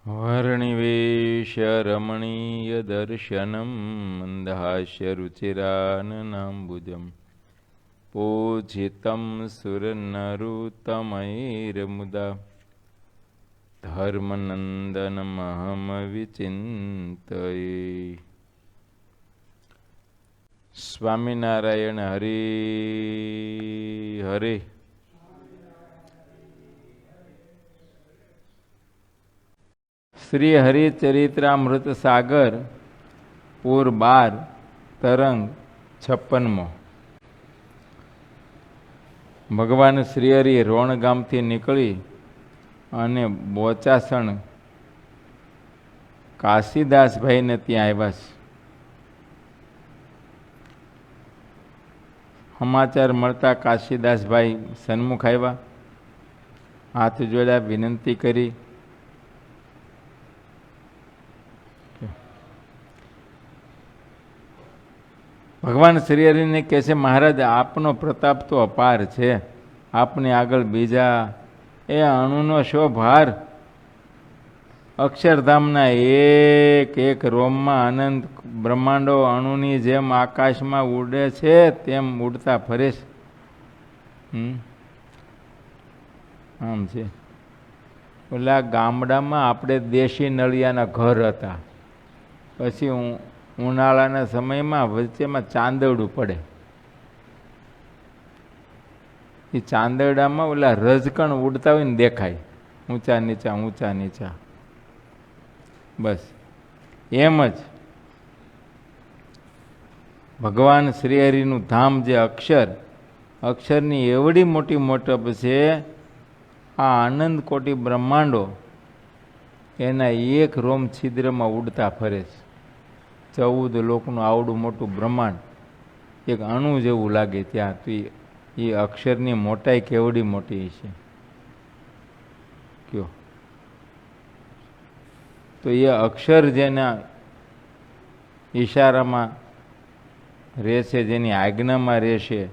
वर्णिवेशरमणीयदर्शनं मन्दहास्यरुचिराननाम्बुजं पूजितं सुरनरुत्तमैर्मुदा धर्मनन्दनमहमविचिन्तये। स्वामिनारायण हरे हरे। श्री हरिचरित्रामृत सागर पूर 12 तरंग 56। भगवान श्रीहरि रोण गाम थी निकली अने बोचासण काशीदास भाई ने त्यां आव्या छे। समाचार मळता काशीदास भाई सन्मुख आव्या, हाथ जोड्या, विनंती करी। भगवान श्रीहरि ने कहे, महाराज आपनो प्रताप तो अपार है, आपने आगळ बीजा ए अणुनो शो भार। अक्षरधामना एक एक रोम में अनंत ब्रह्मांडो अणुनी जेम आकाश में उड़े छे तेम उड़ता फरे छे। आम छे ओला गामडामां आपणे देशी नळियाना घर हता, पछी उनाळाना समयमां वच्चेमां चांदरडું पड़े। ए चांदरडामां ओला रजकण उड़ता होय ने देखाय, ऊंचा नीचा ऊंचा नीचा। बस एम ज भगवान श्रीहरिનું धाम जे अक्षर, अक्षरनी एवडी मोटी मोटप छे। आ आनंद कोटी ब्रह्मांडो एना एक रोम छिद्रमा उड़ता फरे छे। 14 लोकનું आवडું મોટું બ્રહ્માંડ એક અણુ જેવું લાગે ત્યાં। તો એ અક્ષરની મોટાઈ કેવડી મોટી છે કયો। તો એ અક્ષર જેના ઈશારામાં રહેશે, જેની આજ્ઞામાં રહેશે,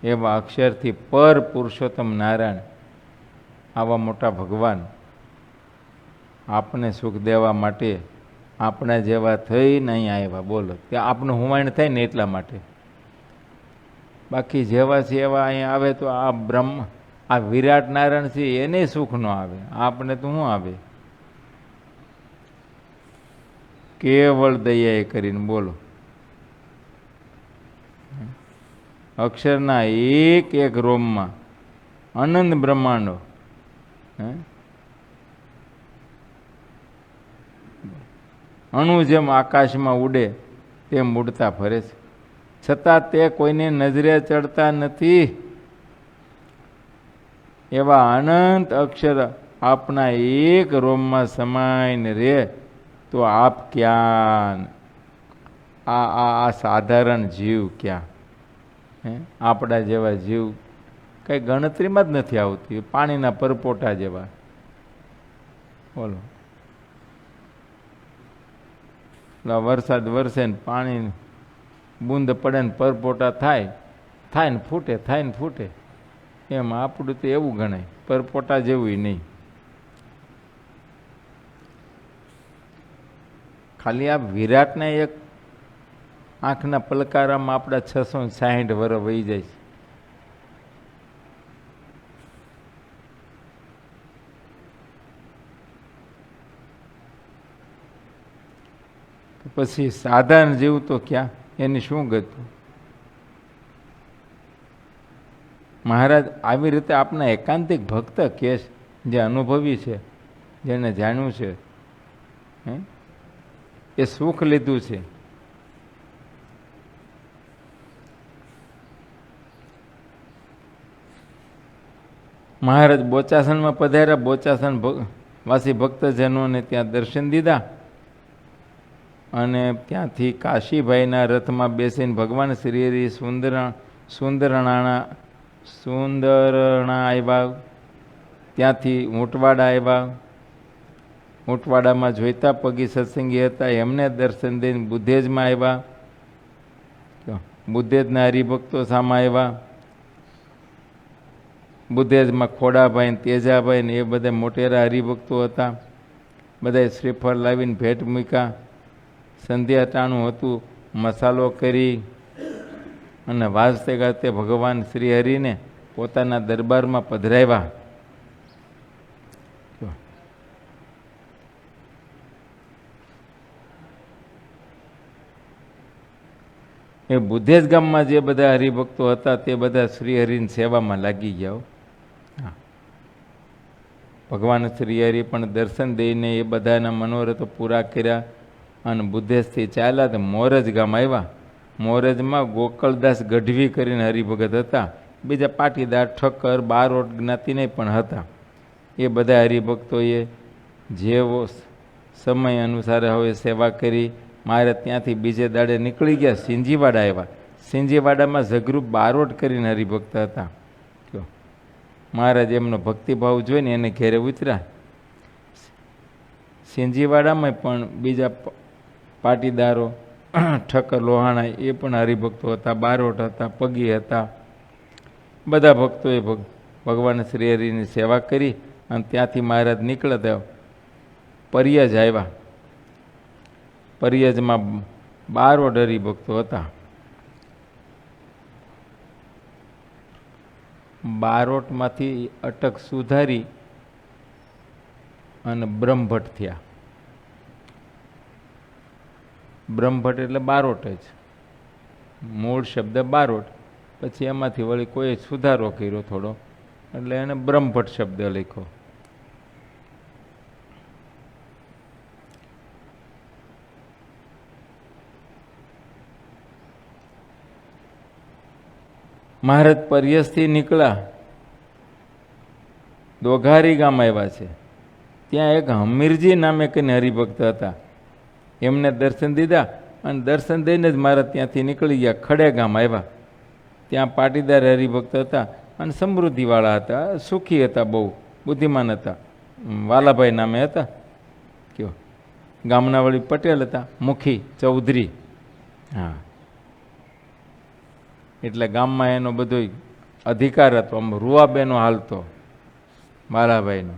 એવા અક્ષરથી પર પુરુષોત્તમ નારાયણ આવા મોટા ભગવાન આપને સુખ દેવા માટે આપણા જેવા થઈને અહીં આવ્યા। બોલો, કે આપનું હુમાણ થાય ને એટલા માટે। બાકી જેવા છે એવા અહીં આવે તો આ બ્રહ્મ, આ વિરાટ નારાયણ છે એને સુખ ન આવે, આપણે તો શું આવે? કેવળ દયા કરીને બોલો। અક્ષરના એક એક રોમમાં અનંત બ્રહ્માંડો અણુ જેમ આકાશમાં ઉડે તેમ ઉડતા ફરે છે, છતાં તે કોઈને નજરે ચડતા નથી। એવા અનંત અક્ષર આપના એક રોમમાં સમાઈને રહે તો આપ ક્યાં, આ સાધારણ જીવ ક્યાં? આપણા જેવા જીવ કંઈ ગણતરીમાં જ નથી આવતી, પાણીના પરપોટા જેવા। બોલો, વરસાદ વરસે ને પાણી બૂંદ પડે ને પરપોટા થાય, થાય ને ફૂટે, થાય ને ફૂટે, એમ આપણું તો એવું ગણાય, પરપોટા જેવું નહીં। ખાલી આ વિરાટને એક આંખના પલકારામાં આપણા 660 વર્ષ વહી જાય છે। પછી સાધારણ જીવ તો ક્યાં, એની શું ગતું? મહારાજ આવી રીતે આપના એકાંતિક ભક્ત કે જે અનુભવી છે, જેને જાણ્યું છે, એ સુખ લીધું છે। મહારાજ બોચાસણમાં પધાર્યા, બોચાસણ વાસી ભક્તજનોને ત્યાં દર્શન દીધા અને ત્યાંથી કાશીભાઈના રથમાં બેસીને ભગવાન શ્રીહરિ સુંદરણા આવ્યા। ત્યાંથી ઊંટવાડા આવ્યા। ઊંટવાડામાં જોઈતા પગી સત્સંગી હતા, એમને દર્શન દઈને બુદ્ધેજમાં આવ્યા। બુદ્ધેજના હરિભક્તો સામે આવ્યા। બુદ્ધેજમાં ખોડાભાઈ, તેજાભાઈ ને એ બધા મોટેરા હરિભક્તો હતા। બધાએ શ્રીફળ લાવીને ભેટ મૂક્યા. સંધ્યા ટાણું હતું, મસાલો કરી અને વાજતે ગાજતે ભગવાન શ્રી હરિને પોતાના દરબારમાં પધરાવ્યા. એ બુધેજ ગામમાં જે બધા હરિભક્તો હતા તે બધા શ્રી હરિની સેવામાં લાગી ગયા. ભગવાન શ્રી હરિ પણ દર્શન દઈને એ બધાના મનોરથો પૂરા કર્યા અને બુધેજથી ચાલ્યા તો મોરજ ગામ આવ્યા. મોરજમાં ગોકળદાસ ગઢવી કરીને હરિભગત હતા. બીજા પાટીદાર, ઠક્કર, બારોટ જ્ઞાતિને પણ હતા. એ બધા હરિભક્તોએ જેવો સમય અનુસાર હવે સેવા કરી. મારે ત્યાંથી બીજે દાડે નીકળી ગયા, સિંજીવાડા આવ્યા. સિંજીવાડામાં ઝઘરૂપ બારોટ કરીને હરિભક્ત હતા. મહારાજ એમનો ભક્તિભાવ જોઈને એને ઘેરે ઉતર્યા. સિંજીવાડામાં પણ બીજા પાટીદારો, ઠક્કર, લોહાણા એ પણ હરિભક્તો હતા, બારોટ હતા, પગી હતા. બધા ભક્તોએ ભગવાન શ્રી હરિની સેવા કરી અને ત્યાંથી મહારાજ નીકળ્યા. પરિયજ આવ્યા. પરિયજમાં બારોટ હરિભક્તો હતા. બારોટમાંથી અટક સુધારી અને બ્રહ્મભટ્ટ થયા. બ્રહ્મભટ્ટ એટલે બારોટ જ, મૂળ શબ્દ બારોટ. પછી એમાંથી વળી કોઈ સુધારો કર્યો થોડો, એટલે એને બ્રહ્મભટ્ટ શબ્દ લખ્યો. મહારાજ પરિયસથી નીકળ્યા, દોઘારી ગામ આવ્યા છે. ત્યાં એક હમીરજી નામે કઈને હરિભક્ત હતા. એમને દર્શન દીધા અને દર્શન દઈને જ મહારાજ ત્યાંથી નીકળી ગયા. ખડે ગામ આવ્યા. ત્યાં પાટીદાર હરિભક્ત હતા અને સમૃદ્ધિવાળા હતા, સુખી હતા, બહુ બુદ્ધિમાન હતા. વાલાભાઈ નામે હતા. કયો ગામના વળી પટેલ હતા, મુખી ચૌધરી. હા, એટલે ગામમાં એનો બધો અધિકાર હતો. આમ રૂવાબેનો હાલતો બાલાભાઈનો.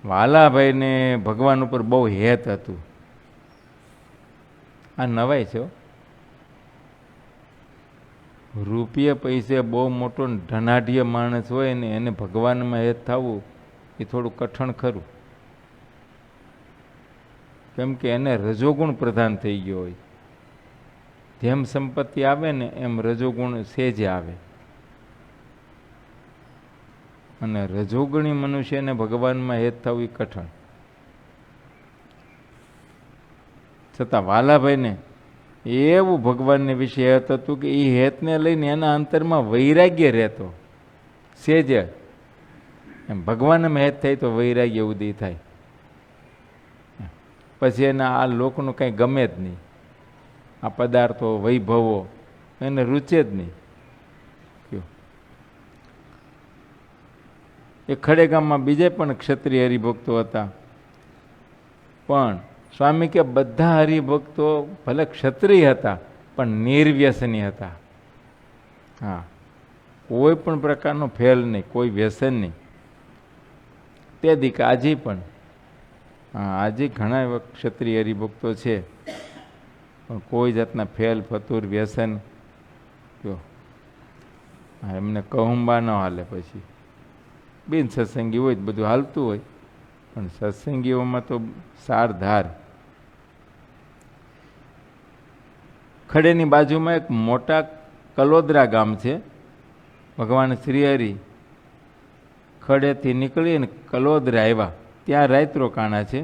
વાલાભાઈને ભગવાન ઉપર બહુ હેત હતું. આ નવાય છે. રૂપિયા પૈસે બહુ મોટો ધનાઢ્ય માણસ હોય ને એને ભગવાનમાં હેત થવું એ થોડું કઠણ ખરું. કેમ કે એને રજોગુણ પ્રધાન થઈ ગયો હોય. જેમ સંપત્તિ આવે ને એમ રજોગુણ સેજે આવે. અને રજોગુણી મનુષ્યને ભગવાનમાં હેત થવું એ કઠણ. છતાં વાલાભાઈને એવું ભગવાનને વિશે હેત હતું કે એ હેતને લઈને એના અંતરમાં વૈરાગ્ય રહેતો. સેજે એમ ભગવાનમાં હેત થાય તો વૈરાગ્ય ઉદય થાય. પછી એના આ લોકનું કંઈ ગમે જ નહીં. આ પદાર્થો, વૈભવો એને રૂચે જ નહીં. એ ખડેગામમાં બીજે પણ ક્ષત્રિય હરિભક્તો હતા. પણ સ્વામી કે બધા હરિભક્તો ભલે ક્ષત્રિય હતા પણ નિર્વ્યસની હતા. હા, કોઈ પણ પ્રકારનો ફેલ નહીં, કોઈ વ્યસન નહીં. તે દીક આજે પણ, હા, આજે ઘણા એવા ક્ષત્રિય હરિભક્તો છે પણ કોઈ જાતના ફેલ, ફતુર, વ્યસન કયો એમને કહુંબા ન હાલે. પછી બિન સત્સંગી હોય બધું હાલતું હોય, પણ સત્સંગીઓમાં તો સારધાર. ખડેની બાજુમાં એક મોટા કલોદરા ગામ છે. ભગવાન શ્રીહરિ ખડેથી નીકળીને કલોદરા આવ્યા. ત્યાં રાત રોકાણા છે.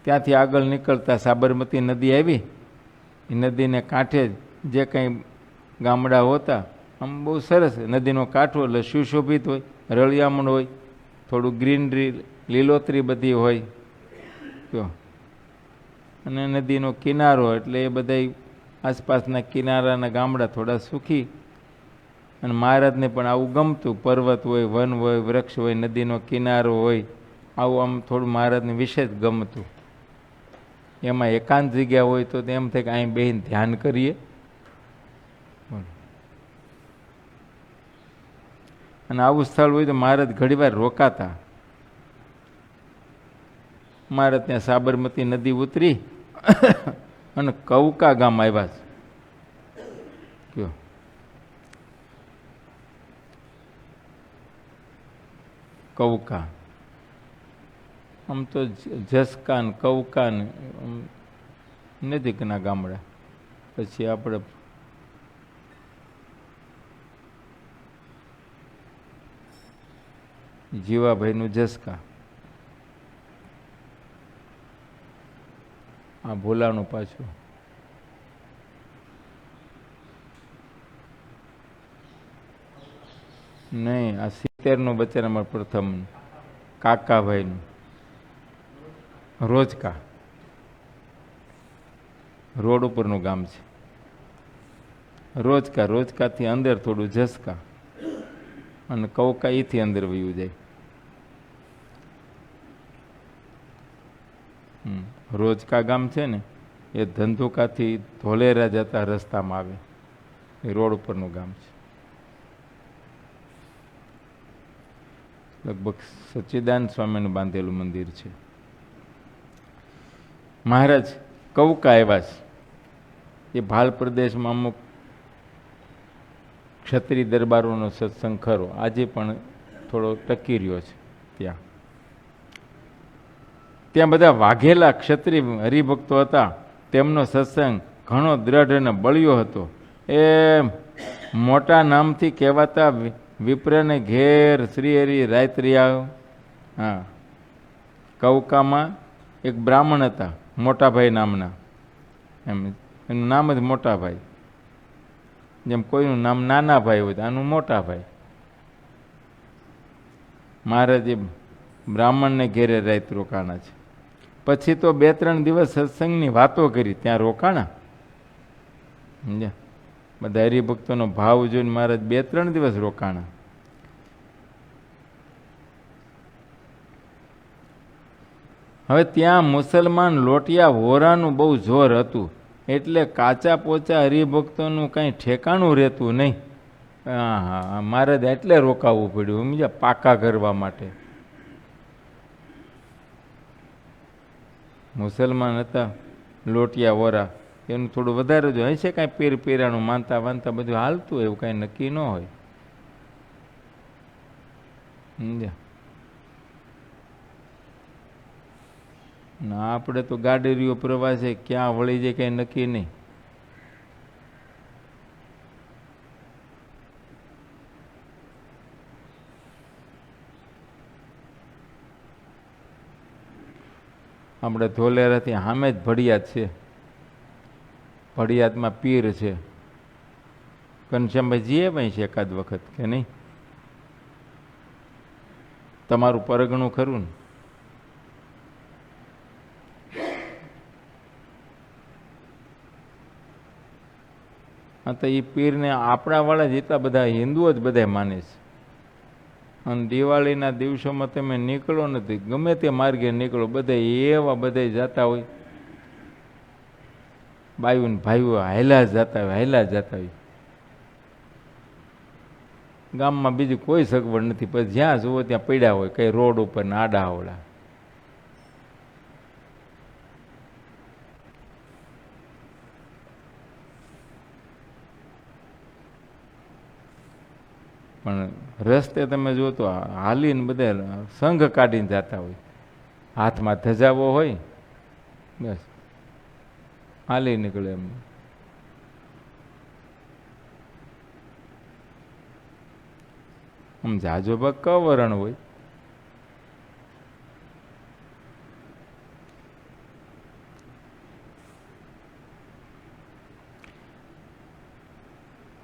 ત્યાંથી આગળ નીકળતા સાબરમતી નદી આવી. એ નદીને કાંઠે જે કંઈ ગામડા હોતા, આમ બહુ સરસ નદીનો કાંઠો એટલે સુશોભિત હોય, રળિયામણ હોય, થોડું ગ્રીનરી, લીલોતરી બધી હોય. અને નદીનો કિનારો એટલે એ બધા આસપાસના કિનારાના ગામડા થોડા સુખી. અને મહારાજને પણ આવું ગમતું. પર્વત હોય, વન હોય, વૃક્ષ હોય, નદીનો કિનારો હોય, આવું આમ થોડું મહારાજને વિશે જ ગમતું. એમાં એકાંત જગ્યા હોય તો એમ થાય કે અહીં બેહીને ધ્યાન કરીએ. અને આવું સ્થળ હોય તો મહારાજ ઘણીવાર રોકાતા. મહારાજ ત્યાં સાબરમતી નદી ઉતરી અને કૌકા ગામ આવ્યા છે. કયો કૌકા, આમ તો જસકા ને કૌકા ને નજીકના ગામડા. પછી આપણે જીવાભાઈનું જસકા, આ ભોલાનું પાછું. નહીં, આ 70નું બચારામાં પ્રથમ કાકાભાઈનું રોજકા, રોડ ઉપરનું ગામ છે રોજકા. રોજકાથી અંદર થોડું જસકા અને કૌકા એથી અંદર વયું જાય. રોજકા ગામ છે ને એ ધંધુકાથી ધોલેરા જતા રસ્તામાં આવે, એ રોડ ઉપરનું ગામ છે. લગભગ સચ્ચિદાનંદ સ્વામીનું બાંધેલું મંદિર છે. મહારાજ કૌકા આવ્યા છે. એ ભાલ પ્રદેશમાં અમુક ક્ષત્રિય દરબારોનો સત્સંગ ખરો, આજે પણ થોડો ટકી રહ્યો છે. ત્યાં બધા વાઘેલા ક્ષત્રિય હરિભક્તો હતા. તેમનો સત્સંગ ઘણો દ્રઢ અને બળ્યો હતો. એ મોટા નામથી કહેવાતા વિપ્રને ઘેર શ્રી હરિ રાયત્રિયા. હા, કૌકામાં એક બ્રાહ્મણ હતા મોટાભાઈ નામના, એમ એનું નામ જ મોટાભાઈ. જેમ કોઈનું નામ નાના ભાઈ હોય તો આનું મોટાભાઈ. મહારાજે બ્રાહ્મણને ઘેરે રાત રોકાણા છે. પછી તો 2-3 દિવસ સત્સંગની વાતો કરી, ત્યાં રોકાણા. સમજ્યા? બધા હરિભક્તોનો ભાવ જોઈને મહારાજ 2-3 દિવસ રોકાણા. હવે ત્યાં મુસલમાન લોટિયા વોરાનું બહુ જોર હતું, એટલે કાચા પોચા હરિભક્તોનું કંઈ ઠેકાણું રહેતું નહીં. હા, મહારાજ એટલે રોકાવું પડ્યું, સમજ્યા, પાકા કરવા માટે. મુસલમાન હતા લોટિયા વોરા, એનું થોડું વધારે જો હશે, કાંઈ પીર પીરાનું માનતા વાનતા બધું હાલતું, એવું કાંઈ નક્કી ન હોય. સમજ્યા? ના, આપણે તો ગાડીઓ પ્રવાસે ક્યાં વળી જાય કંઈ નક્કી નહીં. આપણે ધોલેરાથી સામે જ ભડિયાદ છે. ભડિયાદમાં પીર છે. ઘનશ્યામભાઈ જીએ ભાઈ છે એકાદ વખત કે નહીં? તમારું પરગણું ખરું ને? હા, તો એ પીરને આપણા વાળા જેટલા બધા હિન્દુઓ જ બધા માને છે. અને દિવાળીના દિવસોમાં તમે નીકળો નથી, ગમે તે માર્ગે નીકળો, બધા એવા બધા જતા હોય, બાયુ ને ભાઈઓ હાયલા જતા હોય, હાયલા જતા હોય. ગામમાં બીજું કોઈ સગવડ નથી, પછી જ્યાં જુઓ ત્યાં પડ્યા હોય, કઈ રોડ ઉપર ને આડા આવડા. પણ રસ્તે તમે જો તો હાલીને બધા સંઘ કાઢીને જતા હોય, હાથમાં ધજાવો હોય, બસ હાલી નીકળે એમ. આમ જાજો ભાગ કવરણ હોય.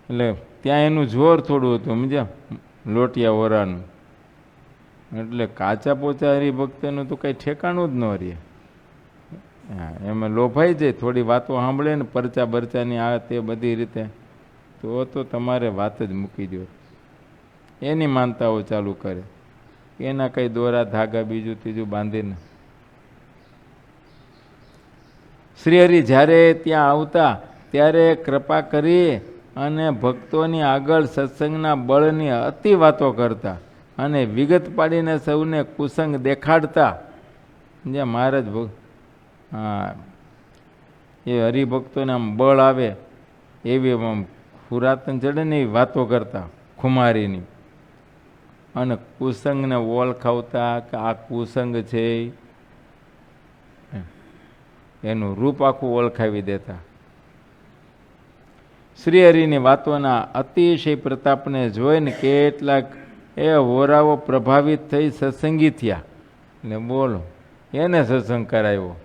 એટલે ત્યાં એનું જોર થોડું હતું, સમજ્યા, લોટિયા વોરાનું. એટલે કાચા પોચા હરિભક્તનું તો કંઈ ઠેકાણું જ ન રહે. હા, એમાં લોભાઈ જાય, થોડી વાતો સાંભળે ને પરચા બરચાની આ તે બધી રીતે, તો તમારે વાત જ મૂકી દો. એની માનતાઓ ચાલુ કરે, એના કંઈ દોરા ધાગા બીજું ત્રીજું બાંધીને. શ્રી હરિ જ્યારે ત્યાં આવતા ત્યારે કૃપા કરી અને ભક્તોની આગળ સત્સંગના બળની અતિ વાતો કરતા અને વિગત પાડીને સૌને કુસંગ દેખાડતા. જે મહારાજ હા એ હરિભક્તોને આમ બળ આવે એવી આમ પુરાતન ચડે ને એવી વાતો કરતા ખુમારીની, અને કુસંગને ઓળખાવતા કે આ કુસંગ છે, એનું રૂપ આખું ઓળખાવી દેતા. શ્રીહરિની વાતોના અતિશય પ્રતાપને જોઈને કેટલાક એ હોરાઓ પ્રભાવિત થઈ સત્સંગી થયા. એટલે બોલો, એને સત્સંગ કરાવ્યો.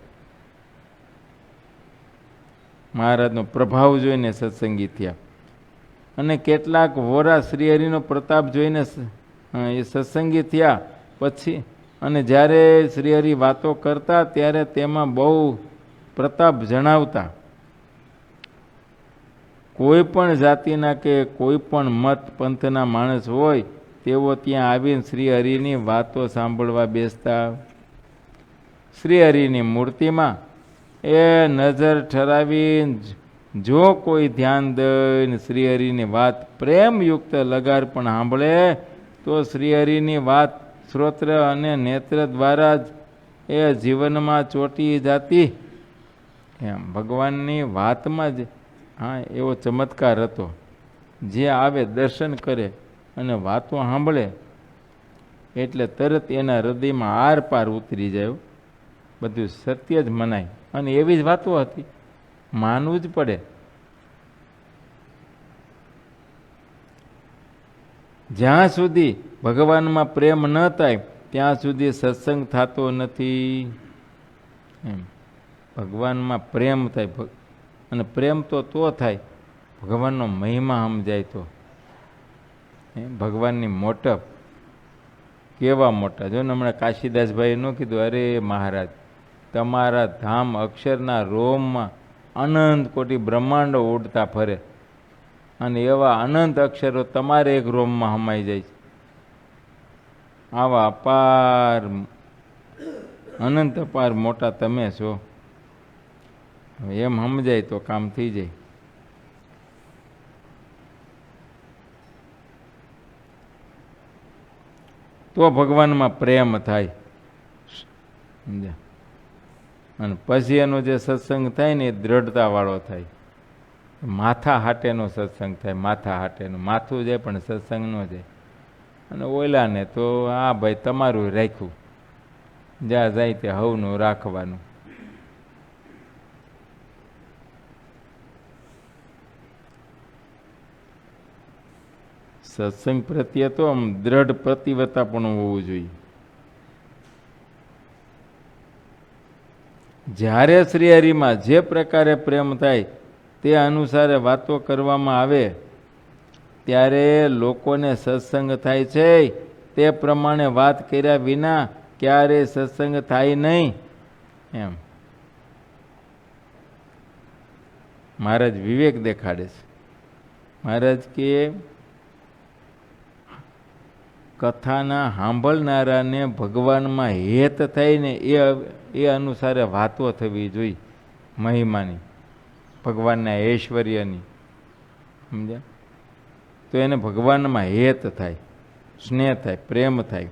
મહારાજનો પ્રભાવ જોઈને સત્સંગી થયા. અને કેટલાક હોરા શ્રીહરિનો પ્રતાપ જોઈને એ સત્સંગી થયા પછી, અને જ્યારે શ્રીહરિ વાતો કરતા ત્યારે તેમાં બહુ પ્રતાપ જણાવતા. કોઈ પણ જાતિના કે કોઈ પણ મત પંથના માણસ હોય તેઓ ત્યાં આવીને શ્રીહરિની વાતો સાંભળવા બેસતા. શ્રીહરિની મૂર્તિમાં એ નજર ઠરાવીને જો કોઈ ધ્યાન દઈને શ્રીહરિની વાત પ્રેમયુક્ત લગાર પણ સાંભળે તો શ્રીહરિની વાત શ્રોત્ર અને નેત્ર દ્વારા જ એ જીવનમાં ચોંટી જાતી. એમ ભગવાનની વાતમાં જ હા એવો ચમત્કાર હતો. જે આવે દર્શન કરે અને વાતો સાંભળે એટલે તરત એના હૃદયમાં આર પાર ઉતરી જાય. બધું સત્ય જ મનાય. અને એવી જ વાતો હતી, માનવું જ પડે. જ્યાં સુધી ભગવાનમાં પ્રેમ ન થાય ત્યાં સુધી સત્સંગ થતો નથી. એમ ભગવાનમાં પ્રેમ થાય, અને પ્રેમ તો થાય ભગવાનનો મહિમા સમજાય તો. ભગવાનની મોટપ કેવા મોટા. જો ને હમણાં કાશીદાસભાઈએ ન કીધું, અરે મહારાજ તમારા ધામ અક્ષરના રોમમાં અનંત કોટી બ્રહ્માંડો ઉડતા ફરે, અને એવા અનંત અક્ષરો તમારે એક રોમમાં સમાઈ જાય છે. આવા અપાર અનંત અપાર મોટા તમે છો. એમ સમજાય તો કામ થઈ જાય. તો ભગવાનમાં પ્રેમ થાય. સમજ્યા? અને પછી એનો જે સત્સંગ થાય ને એ દ્રઢતાવાળો થાય. માથા હાટેનો સત્સંગ થાય. માથા હાટેનો માથું જાય પણ સત્સંગ ન જાય. અને ઓલાને તો આ ભાઈ તમારું રાખ્યું, જ્યાં જાય તે હવનું રાખવાનું. સત્સંગ પ્રત્યે તો આમ દ્રઢ પ્રતિવત્તા પણ હોવું જોઈએ. જ્યારે શ્રીહરિમાં જે પ્રકારે પ્રેમ થાય તે અનુસારે વાતો કરવામાં આવે ત્યારે લોકોને સત્સંગ થાય છે. તે પ્રમાણે વાત કર્યા વિના ક્યારેય સત્સંગ થાય નહીં. એમ મહારાજ વિવેક દેખાડે છે. મહારાજ કે કથાના સાંભળનારાને ભગવાનમાં હેત થાય ને એ અનુસારે વાતો થવી જોઈએ. મહિમાની, ભગવાનના ઐશ્વર્યની. સમજ્યા? તો એને ભગવાનમાં હેત થાય, સ્નેહ થાય, પ્રેમ થાય.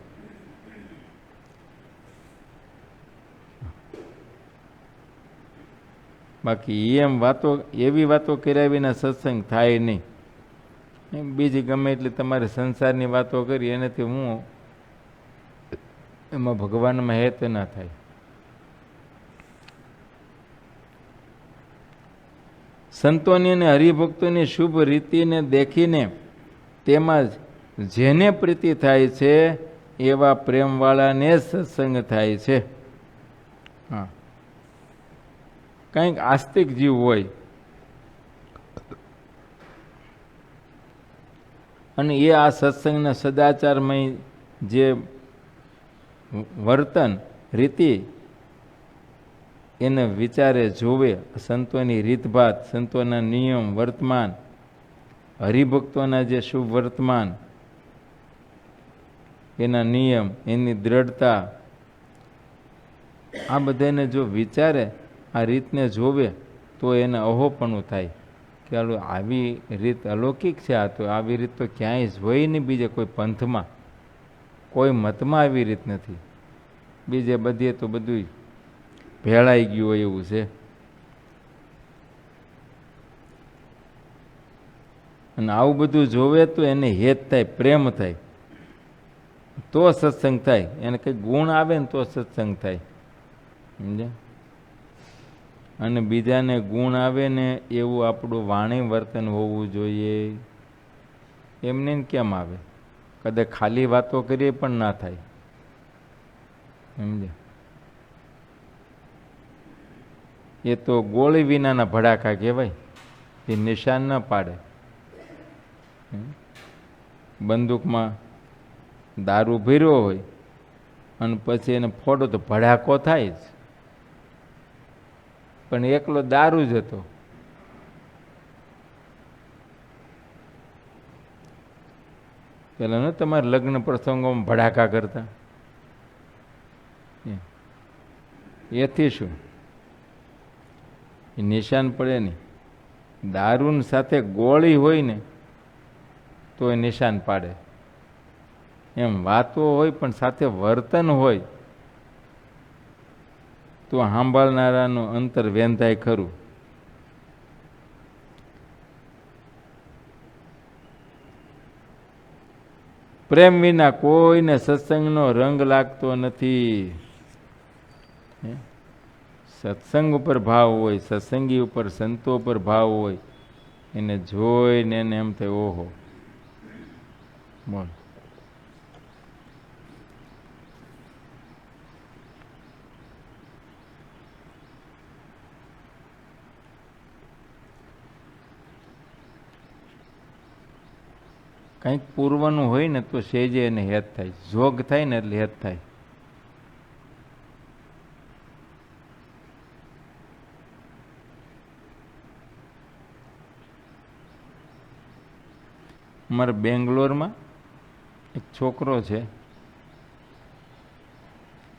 બાકી એમ વાતો એવી વાતો કર્યા વિના સત્સંગ થાય નહીં. બીજી ગમે એટલી તમારે સંસારની વાતો કરી એનાથી હું એમાં ભગવાનમાં હેત ના થાય. સંતોની અને હરિભક્તોની શુભ રીતિને દેખીને તેમાં જેને પ્રીતિ થાય છે એવા પ્રેમવાળાને જ સત્સંગ થાય છે. હા, કંઈક આસ્તિક જીવ હોય અને એ આ સત્સંગના સદાચારમય જે વર્તન રીતિ એને વિચારે જોવે, સંતોની રીતભાત, સંતોના નિયમ વર્તમાન, હરિભક્તોના જે શુભ વર્તમાન, એના નિયમ, એની દ્રઢતા, આ બધાને જો વિચારે, આ રીતને જોવે તો એને અહોપણું થાય કે આવી રીત અલૌકિક છે, આ તો આવી રીત તો ક્યાંય જોઈ નહીં, બીજે કોઈ પંથમાં કોઈ મતમાં આવી રીત નથી, બીજે બધે તો બધું ભેળાઈ ગયું હોય એવું છે. અને આવું બધું જોવે તો એને હેત થાય, પ્રેમ થાય, તો સત્સંગ થાય. એને કંઈ ગુણ આવે ને તો સત્સંગ થાય, સમજ્યા? અને બીજાને ગુણ આવે ને એવું આપણું વાણી વર્તન હોવું જોઈએ. એમને કેમ આવે? કદાચ ખાલી વાતો કરીએ પણ ના થાય, સમજ્યા? એ તો ગોળી વિનાના ભડાકા કહેવાય, એ નિશાન ન પાડે. બંદૂકમાં દારૂ ભર્યો હોય અને પછી એને ફોડો તો ભડાકો થાય જ, પણ એકલો દારૂ જ હતો. પેલા ને તમારે લગ્ન પ્રસંગોમાં ભડાકા કરતા, એથી શું એ નિશાન પડે નહીં. દારૂની સાથે ગોળી હોય ને તો એ નિશાન પાડે. એમ વાતો હોય પણ સાથે વર્તન હોય તો સાંભળનારાનું અંતર વેંધાય ખરું. પ્રેમ વિના કોઈને સત્સંગનો રંગ લાગતો નથી. સત્સંગ ઉપર ભાવ હોય, સત્સંગી ઉપર, સંતો ઉપર ભાવ હોય, એને જોઈને એને એમ થાય ઓહો. બોલ. કંઈક પૂર્વનું હોય ને તો સેજે એને હેત થાય, જોગ થાય ને એટલે હેત થાય. અમારે બેંગ્લોરમાં એક છોકરો છે,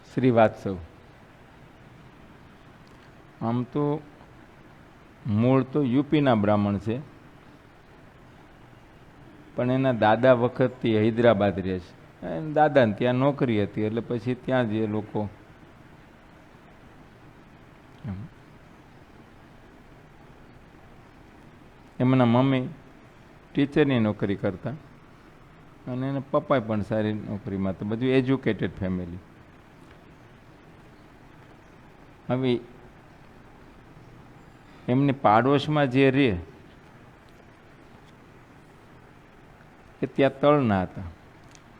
શ્રીવાત્સવ. આમ તો મૂળ તો યુપીના બ્રાહ્મણ છે, પણ એના દાદા વખતથી હૈદરાબાદ રહે છે. એના દાદાને ત્યાં નોકરી હતી એટલે પછી ત્યાં જ એ લોકો. એમના મમ્મી ટીચરની નોકરી કરતા અને એના પપ્પા પણ સારી નોકરીમાં, તો બધું એજ્યુકેટેડ ફેમિલી. હવે એમની પાડોશમાં જે રહે કે ત્યાં તળના હતા,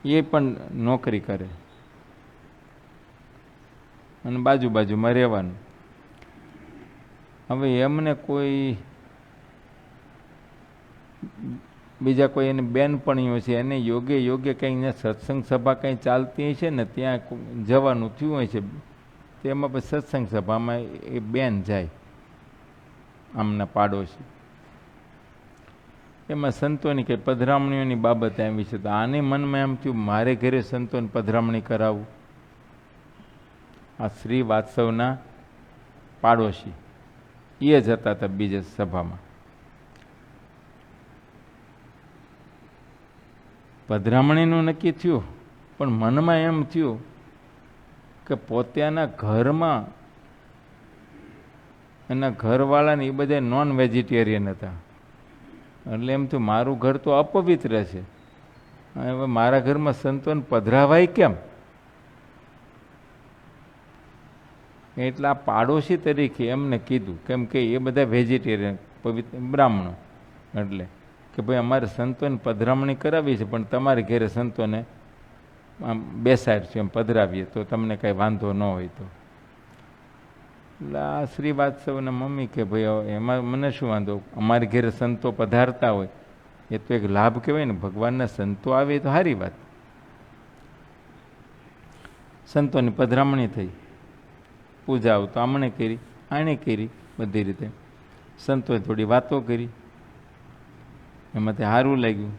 એ પણ નોકરી કરે અને બાજુમાં રહેવાનું. હવે એમને કોઈ બીજા કોઈ એને બેનપણીઓ છે, એને યોગ્ય કંઈ સત્સંગ સભા કંઈ ચાલતી છે ને ત્યાં જવાનું થયું હોય છે, તેમાં પછી સત્સંગ સભામાં એ બેન જાય, આમના પાડોશી. એમાં સંતોની કંઈ પધરામણીઓની બાબત આવી છે, તો આને મનમાં એમ થયું મારે ઘરે સંતોની પધરામણી કરાવું. આ શ્રીવાત્સવના પાડોશી એ જ હતા બીજા સભામાં. પધરામણીનું નક્કી થયું, પણ મનમાં એમ થયું કે પોતાના ઘરમાં એના ઘરવાળાને એ બધા નોન વેજીટેરિયન હતા, એટલે એમ થયું મારું ઘર તો અપવિત્ર છે, હવે મારા ઘરમાં સંતોને પધરાવાય કેમ? એટલે આ પાડોશી તરીકે એમને કીધું, કેમ કે એ બધા વેજીટેરિયન પવિત્ર બ્રાહ્મણો, એટલે કે ભાઈ અમારે સંતોને પધરામણી કરાવી છે, પણ તમારે ઘેરે સંતોને આમ બેસાડશું, એમ પધરાવીએ તો તમને કાંઈ વાંધો ન હોય તો. એટલે આ શ્રીવાત્સવના મમ્મી કે ભાઈ એમાં મને શું વાંધો, અમારે ઘેરે સંતો પધારતા હોય એ તો એક લાભ કહેવાય ને, ભગવાનના સંતો આવે તો સારી વાત. સંતોની પધરામણી થઈ, પૂજાઓ તો આમણે કરી, આણે કરી, બધી રીતે સંતોએ થોડી વાતો કરી, એમાંથી સારું લાગ્યું.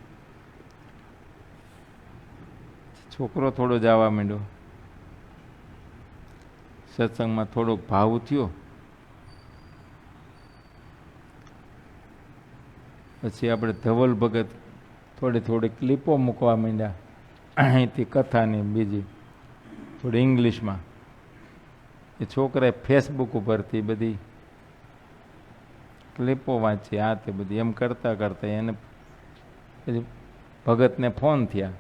છોકરો થોડો જવા માંડ્યો, સત્સંગમાં થોડોક ભાવ થયો. પછી આપણે ધવલ ભગત થોડી થોડી ક્લિપો મૂકવા માંડ્યા અહીંથી કથાની બીજી થોડી ઇંગ્લિશમાં. એ છોકરાએ ફેસબુક ઉપરથી બધી ક્લિપો વાંચી આ તે બધી એમ કરતાં કરતાં એને પછી ભગતને ફોન થયા.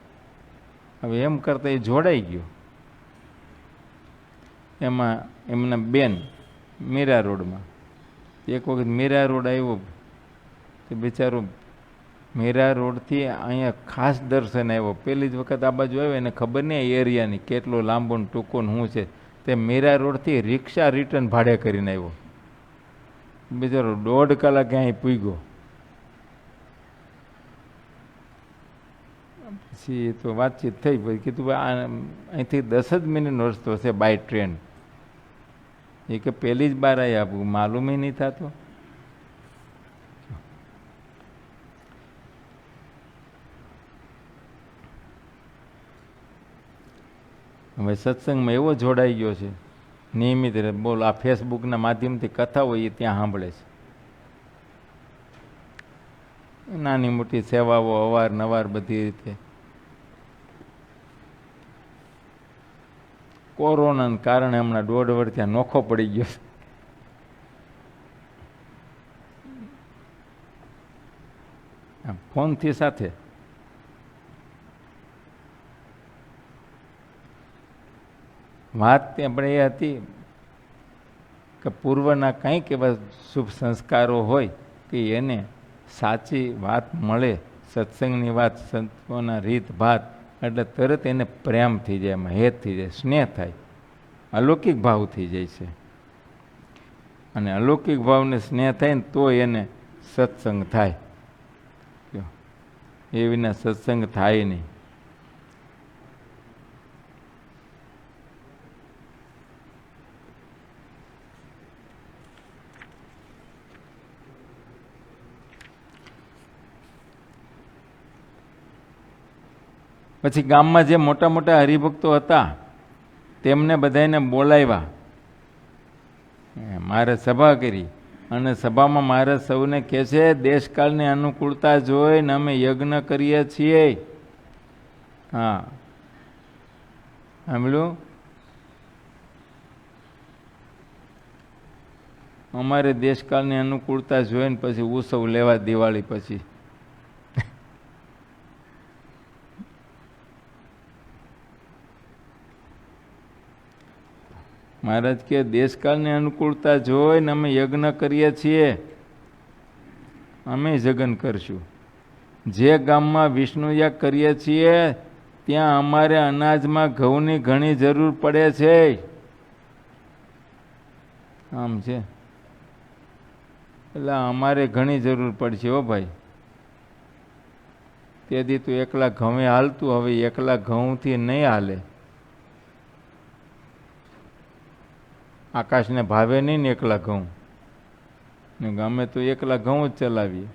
હવે એમ કરતાં એ જોડાઈ ગયો. એમાં એમના બેન મીરા રોડમાં એક વખત મીરા રોડ આવ્યો તો બિચારો મીરા રોડથી અહીંયા ખાસ દર્શન આવ્યો. પહેલી જ વખત આ બાજુ આવ્યો એને ખબર નહીં એરિયાની કેટલો લાંબો ને ટૂંકો ને શું છે. તે મીરા રોડથી રિક્ષા રિટર્ન ભાડે કરીને આવ્યો. બિચારો 1.5 કલાક અહીં પૂગ્યો. પછી એ તો વાતચીત થઈ. પછી કીધું ભાઈ અહીંથી 10 જ મિનિટનો રસ્તો છે બાય ટ્રેન. એ કે પહેલી જ બાર આવી આપું માલુમ નહીં થતો. હવે સત્સંગમાં એવો જોડાઈ ગયો છે નિયમિત. બોલ આ ફેસબુકના માધ્યમથી કથા હોય એ ત્યાં સાંભળે છે. નાની મોટી સેવાઓ અવારનવાર બધી રીતે. કોરોનાને કારણે હમણાં 1.5 વર્ષ ત્યાં નોખો પડી ગયો. ફોનથી સાથે વાત આપણે એ હતી કે પૂર્વના કંઈક એવા શુભ સંસ્કારો હોય કે એને સાચી વાત મળે, સત્સંગની વાત, સંતોના રીતભાત, એટલે તરત એને પ્રેમ થઈ જાય, એમાં હેત થઈ જાય, સ્નેહ થાય, અલૌકિક ભાવ થઈ જાય છે. અને અલૌકિક ભાવને સ્નેહ થાય ને તો એને સત્સંગ થાય. એ વિના સત્સંગ થાય નહીં. પછી ગામમાં જે મોટા મોટા હરિભક્તો હતા તેમને બધાને બોલાવ્યા. મારે સભા કરી અને સભામાં મારે સૌને કહે છે દેશકાળની અનુકૂળતા જોઈને અમે યજ્ઞ કરીએ છીએ. હા સાંભળ્યું? અમારે દેશકાળની અનુકૂળતા જોઈને પછી ઉત્સવ લેવા દિવાળી પછી. મહારાજ કે દેશકાળની અનુકૂળતા જોઈને અમે યજ્ઞ કરીએ છીએ, અમે જગન કરશું. જે ગામમાં વિષ્ણુ યાગ કરીએ છીએ ત્યાં અમારે અનાજમાં ઘઉંની ઘણી જરૂર પડે છે. આમ છે એટલે અમારે ઘણી જરૂર પડશે હો ભાઈ. તેથી તું એકલા ઘઉં હાલતું, હવે એકલા ઘઉંથી નહીં હાલે. આકાશને ભાવે નહીં ને એકલા ઘઉં, ને ગમે તો એકલા ઘઉં જ ચલાવીએ.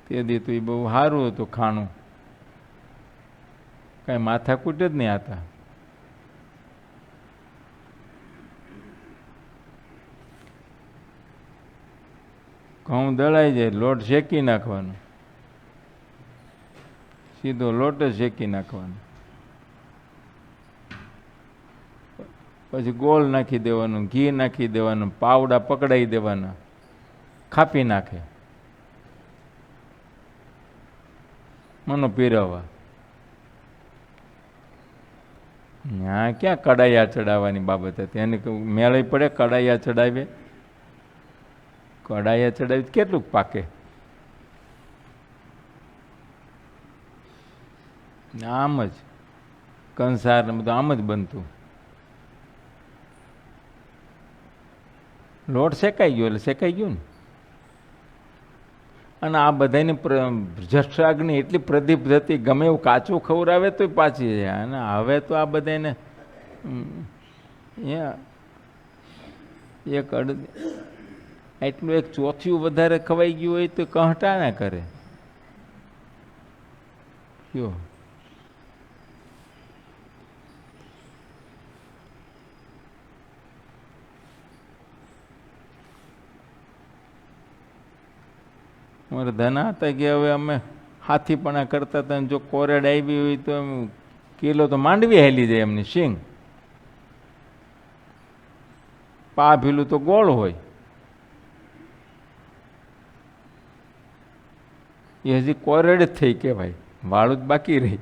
તે દી તો એ બહુ સારું હતું ખાણું, કાંઈ માથાકૂટ જ નહીં હતા. ઘઉં દળાઈ જાય, લોટ શેકી નાખવાનો, સીધો લોટ જ શેકી નાખવાનો, પછી ગોળ નાખી દેવાનું, ઘી નાખી દેવાનું, પાવડા પકડાઈ દેવાના, ખાપી નાખે, મનો પીરવવા. ત્યાં ક્યાં કડાયા ચડાવવાની બાબત હતી? એને મેળવી પડે કડાયા ચડાવે? કડાયા ચડાવી કેટલું પાકે? આમ જ કંસાર ને બધું આમ જ બનતું. લોટ શેકાઈ ગયો એટલે શેકાઈ ગયું ને. અને આ બધાની જઠરાગ્નિ એટલી પ્રદીપ હતી, ગમે એવું કાચું ખવડાવે તો પાછી જાય. અને હવે તો આ બધાને એક એટલું એક ચોથિયું વધારે ખવાઈ ગયું હોય તો કહટા ના કરે. કયો અમારે ધના હતા કે હવે અમે હાથીપણા કરતા હતા, જો કોરેડ આવી હોય તો કિલો તો માંડવી હેલી જાય એમની સિંગ. પા ભીલું તો ગોળ હોય, એ હજી કોરેડ જ થઈ કહેવાય, વાળું જ બાકી રહી.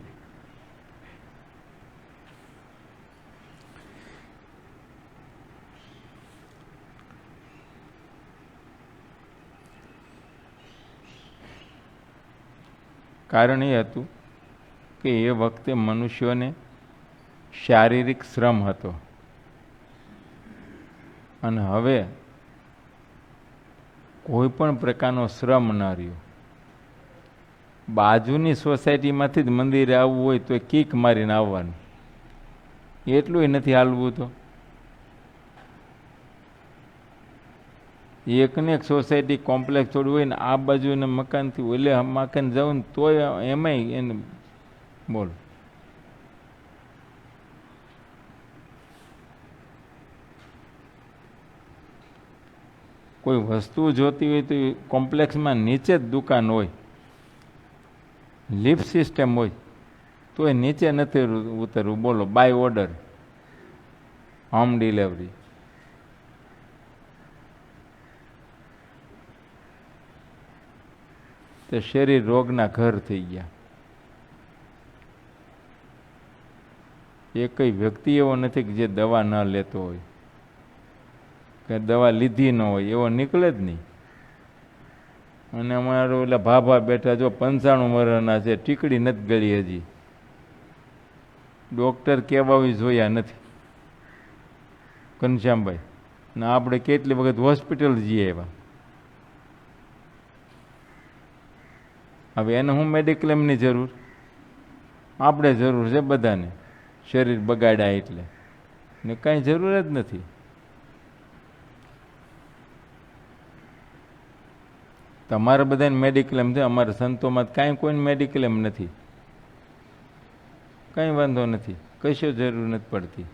કારણ એ હતું કે એ વખતે મનુષ્યોને શારીરિક શ્રમ હતો અને હવે કોઈ પણ પ્રકારનો શ્રમ ન રહ્યો. બાજુની સોસાયટીમાંથી જ મંદિરે આવવું હોય તો કીક મારીને આવવાનું, એટલું નથી હાલવું. તો એકને એક સોસાયટી કોમ્પ્લેક્સ થોડું હોય ને આ બાજુના મકાનથી ઓલે મકાન જવું ને તોય એમાંય એને બોલ. કોઈ વસ્તુ જોતી હોય તો કોમ્પ્લેક્સમાં નીચે જ દુકાન હોય, લિફ્ટ સિસ્ટમ હોય તોય નીચે નથી ઉતરવું. બોલો, બાય ઓર્ડર, હોમ ડિલિવરી. તે શરીર રોગના ઘર થઈ ગયા. એ કઈ વ્યક્તિ એવો નથી કે જે દવા ન લેતો હોય કે દવા લીધી ન હોય, એવો નીકળે જ નહીં. અને અમારો એટલે ભાભા બેઠા, જો 95 વર્ષના છે, ટીકડી નથી ગળી હજી, ડૉક્ટર કહેવા જોયા નથી ઘનશ્યામભાઈ. ને આપણે કેટલી વખત હોસ્પિટલ જઈએ એવા. હવે એને હું મેડિક્લેમની જરૂર, આપણે જરૂર છે બધાને, શરીર બગાડ્યા એટલે, ને કાંઈ જરૂર જ નથી. તમારે બધાને મેડિક્લેમ છે, અમારા સંતોમાં કાંઈ કોઈને મેડિક્લેમ નથી, કાંઈ વાંધો નથી, કશો જરૂર નથી પડતી.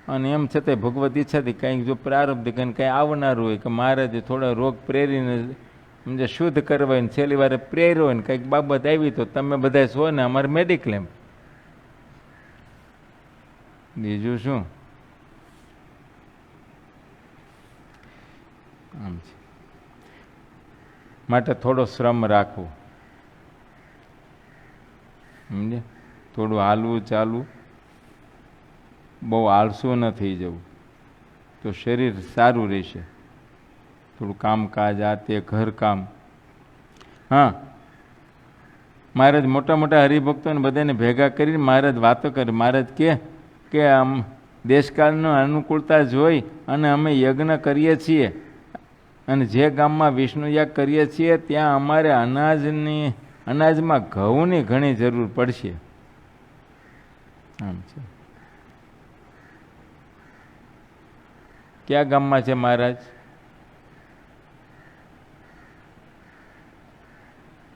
અને એમ છતાંય ભગવત ઈચ્છાથી કાંઈક જો પ્રારબ્ધ કંઈ કાંઈ આવનારું હોય કે મહારાજે થોડા રોગ પ્રેરીને સમજે શુદ્ધ કરવા ને છેલ્લી વારે પ્રેર્યો હોય ને કંઈક બાબત આવી તો તમે બધા છો ને અમારે મેડિક્લેમ. બીજું શું? આમ છે. માટે થોડો શ્રમ રાખવો, સમજે, થોડું હાલવું ચાલવું, બહુ આળસું ન થઈ જવું તો શરીર સારું રહેશે. થોડું કામકાજ, આ તે ઘરકામ. હા, મહારાજ મોટા મોટા હરિભક્તોને બધાને ભેગા કરીને મહારાજ વાતો કરે. મહારાજ કે આમ દેશકાળનો અનુકૂળતા જોઈ અને અમે યજ્ઞ કરીએ છીએ, અને જે ગામમાં વિષ્ણુ યાગ કરીએ છીએ ત્યાં અમારે અનાજમાં ઘઉંની ઘણી જરૂર પડશે. આમ છે. કયા ગામમાં છે મહારાજ?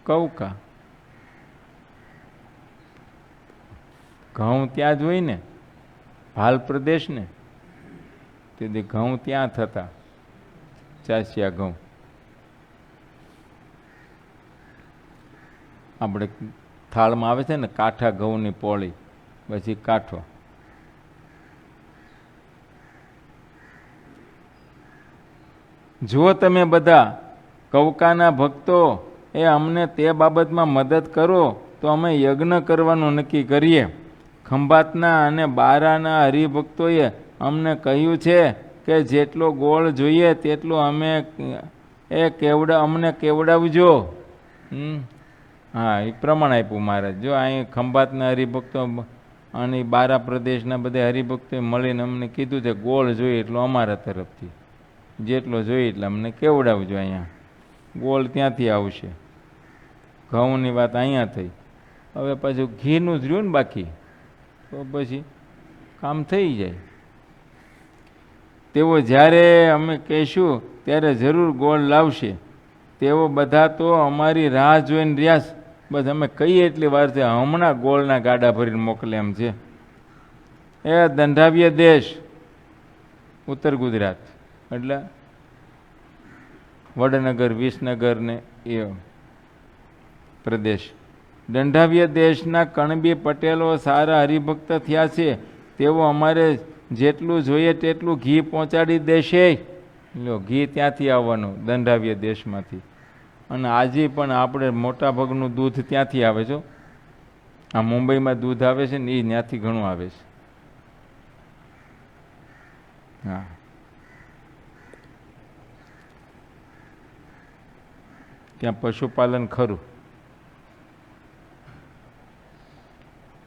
કૌકા. ઘઉં ત્યાં જ હોય ને, ભાલ પ્રદેશ ને, તેથી ઘઉં ત્યાં થતા, ચાસિયા ઘઉં. આપણે થાળમાં આવે છે ને કાઠા ઘઉંની પોળી, પછી કાઠો. જો તમે બધા કૌકાના ભક્તો એ અમને તે બાબતમાં મદદ કરો તો અમે યજ્ઞ કરવાનું નક્કી કરીએ. ખંભાતના અને બારાના હરિભક્તોએ અમને કહ્યું છે કે જેટલો ગોળ જોઈએ તેટલો અમને કેવડાવજો. હા, એ પ્રમાણ આપ્યું મહારાજ. જો અહીં ખંભાતના હરિભક્તો અને બારા પ્રદેશના બધા હરિભક્તોએ મળીને અમને કીધું છે ગોળ જોઈએ એટલો અમારા તરફથી, જેટલો જોઈએ એટલે અમને કેવડાવજો. અહીંયા ગોળ ત્યાંથી આવશે. ઘઉંની વાત અહીંયા થઈ. હવે પાછું ઘીનું જ રહ્યું ને બાકી, તો પછી કામ થઈ જાય. તેઓ જ્યારે અમે કહીશું ત્યારે જરૂર ગોળ લાવશે. તેઓ બધા તો અમારી રાહ જોઈને રહ્યા બસ અમે કહીએ એટલી વાર છે, હમણાં ગોળના ગાડા ભરીને મોકલે એમ છે. એ દંડાવ્ય દેશ ઉત્તર ગુજરાત એટલે વડનગર, વિસનગર ને એ પ્રદેશ. દંડાવ્ય દેશના કણબી પટેલો સારા હરિભક્ત થયા છે. તેઓ અમારે જેટલું જોઈએ તેટલું ઘી પહોંચાડી દેશે. લો, ઘી ત્યાંથી આવવાનું, દંડાવ્ય દેશમાંથી. અને આજે પણ આપણે મોટા ભાગનું દૂધ ત્યાંથી આવે છે. આ મુંબઈમાં દૂધ આવે છે ને એ ત્યાંથી ઘણું આવે છે. હા, ત્યાં પશુપાલન ખરું.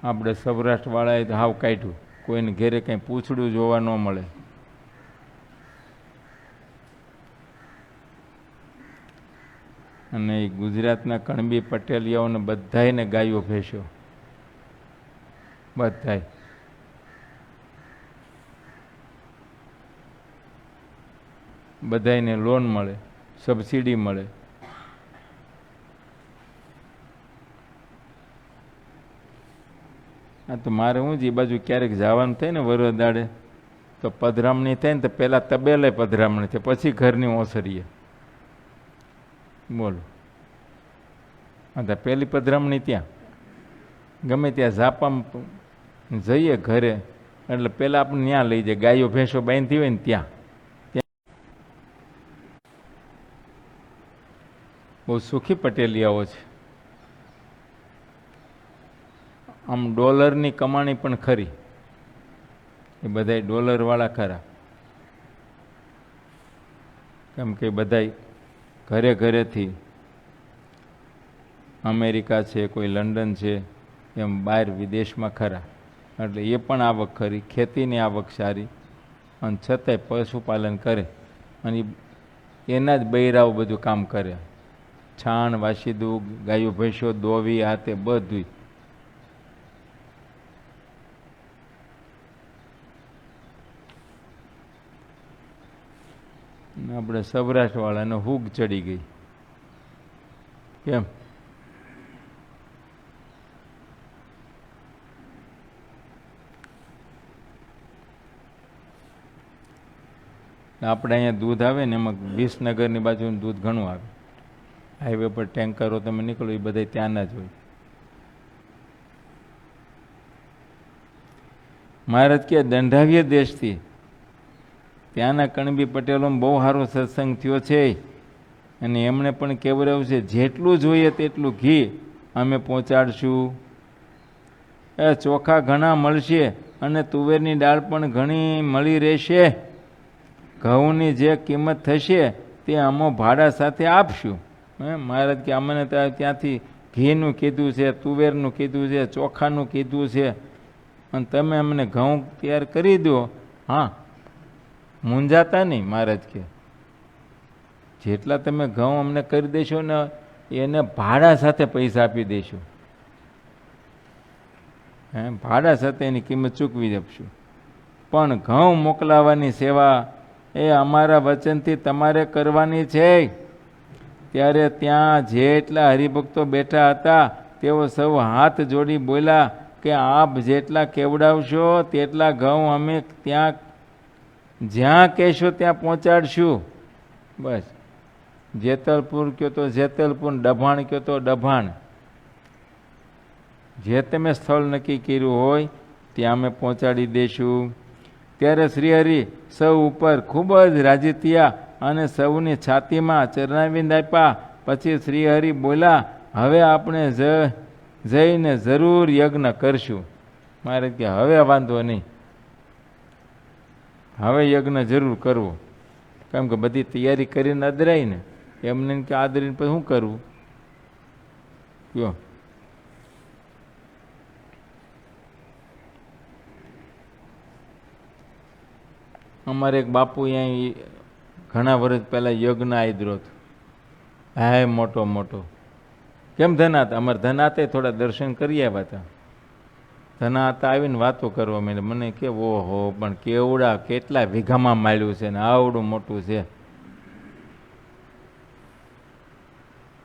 આપણે સૌરાષ્ટ્રવાળાએ તો હાવ કાઢ્યું, કોઈને ઘેરે કંઈ પૂછડું જોવા ન મળે. અને એ ગુજરાતના કણબી પટેલિયાઓને બધાયને ગાયો ભેંસો, બધાય. બધાયને લોન મળે, સબસિડી મળે. હા, તો મારે શું છે, એ બાજુ ક્યારેક જવાનું થાય ને વરદાડે, તો પધરામણી થાય ને તો પહેલાં તબેલે પધરામણી થાય, પછી ઘરની ઓસરીએ. બોલો, હા, તો પહેલી પધરામણી ત્યાં ગમે ત્યાં ઝાપામાં જઈએ ઘરે, એટલે પહેલાં આપણે ત્યાં લઈ જાય, ગાયો ભેંસો બાંધી હોય ને ત્યાં. બહુ સુખી પટેલિયાઓ છે. આમ ડોલરની કમાણી પણ ખરી, એ બધાય ડોલરવાળા ખરા. કેમ કે બધાય ઘરે ઘરેથી અમેરિકા છે, કોઈ લંડન છે, એમ બહાર વિદેશમાં ખરા. એટલે એ પણ આવક ખરી, ખેતીની આવક સારી, અને છતાંય પશુપાલન કરે. અને એના જ બૈરાઓ બધું કામ કરે, છાણ વાસીદું, ગાયો ભેંસો દોવી, આ તે બધું. આપણે સૌરાષ્ટ્રવાળાને હૂગ ચડી ગઈ. કેમ? આપણે અહીંયા દૂધ આવે ને, એમાં વિસનગરની બાજુનું દૂધ ઘણું આવે. હાઈવે પર ટેન્કરો તમે નીકળો, એ બધા ત્યાંના જ હોય. મહારાજ કે દંડાવ્ય દેશથી ત્યાંના કણબી પટેલોમાં બહુ સારો સત્સંગ થયો છે. અને એમણે પણ કહેવડાવ્યું છે, જેટલું જોઈએ તેટલું ઘી અમે પહોંચાડશું. એ ચોખા ઘણા મળશે અને તુવેરની દાળ પણ ઘણી મળી રહેશે. ઘઉંની જે કિંમત થશે તે અમો ભાડા સાથે આપશું. મહારાજ કે અમને ત્યાંથી ઘીનું કીધું છે, તુવેરનું કીધું છે, ચોખાનું કીધું છે, અને તમે અમને ઘઉં તૈયાર કરી દો. હા, મૂંઝાતા નહીં. મહારાજ કે જેટલા તમે ઘઉં અમને કરી દેશો ને, એને ભાડા સાથે પૈસા આપી દઈશું. ભાડા સાથે એની કિંમત ચૂકવી આપશું. પણ ઘઉં મોકલાવાની સેવા એ અમારા વચનથી તમારે કરવાની છે. ત્યારે ત્યાં જેટલા હરિભક્તો બેઠા હતા તેઓ સૌ હાથ જોડી બોલ્યા કે આપ જેટલા કેવડાવશો તેટલા ઘઉં અમે ત્યાં જ્યાં કહેશો ત્યાં પહોંચાડશું. બસ, જેતલપુર કહો તો જેતલપુર, ડભાણ કહો તો ડભાણ, જે તમે સ્થળ નક્કી કર્યું હોય ત્યાં અમે પહોંચાડી દઈશું. ત્યારે શ્રીહરિ સૌ ઉપર ખૂબ જ રાજી થયા અને સૌની છાતીમાં ચરણાવીને આપ્યા. પછી શ્રીહરિ બોલ્યા, હવે આપણે જઈને જરૂર યજ્ઞ કરશું. મારે કે હવે વાંધો નહીં, હવે યજ્ઞ જરૂર કરવો. કેમ કે બધી તૈયારી કરીને અદરાય ને, એમને કે આદરીને પછી શું કરવું કયો? અમારે એક બાપુ અહીંયા ઘણા વર્ષ પહેલાં યજ્ઞ આદર્યો હતો. હા, મોટો મોટો. કેમ ધનાત? અમારે ધનાતે થોડા દર્શન કરી આવ્યા હતા. ધનાતા આવીને વાતો કરવા માંડે. મને કે ઓહો, પણ કેવડા કેટલા વીઘામાં માળ્યું છે ને આવડું મોટું છે.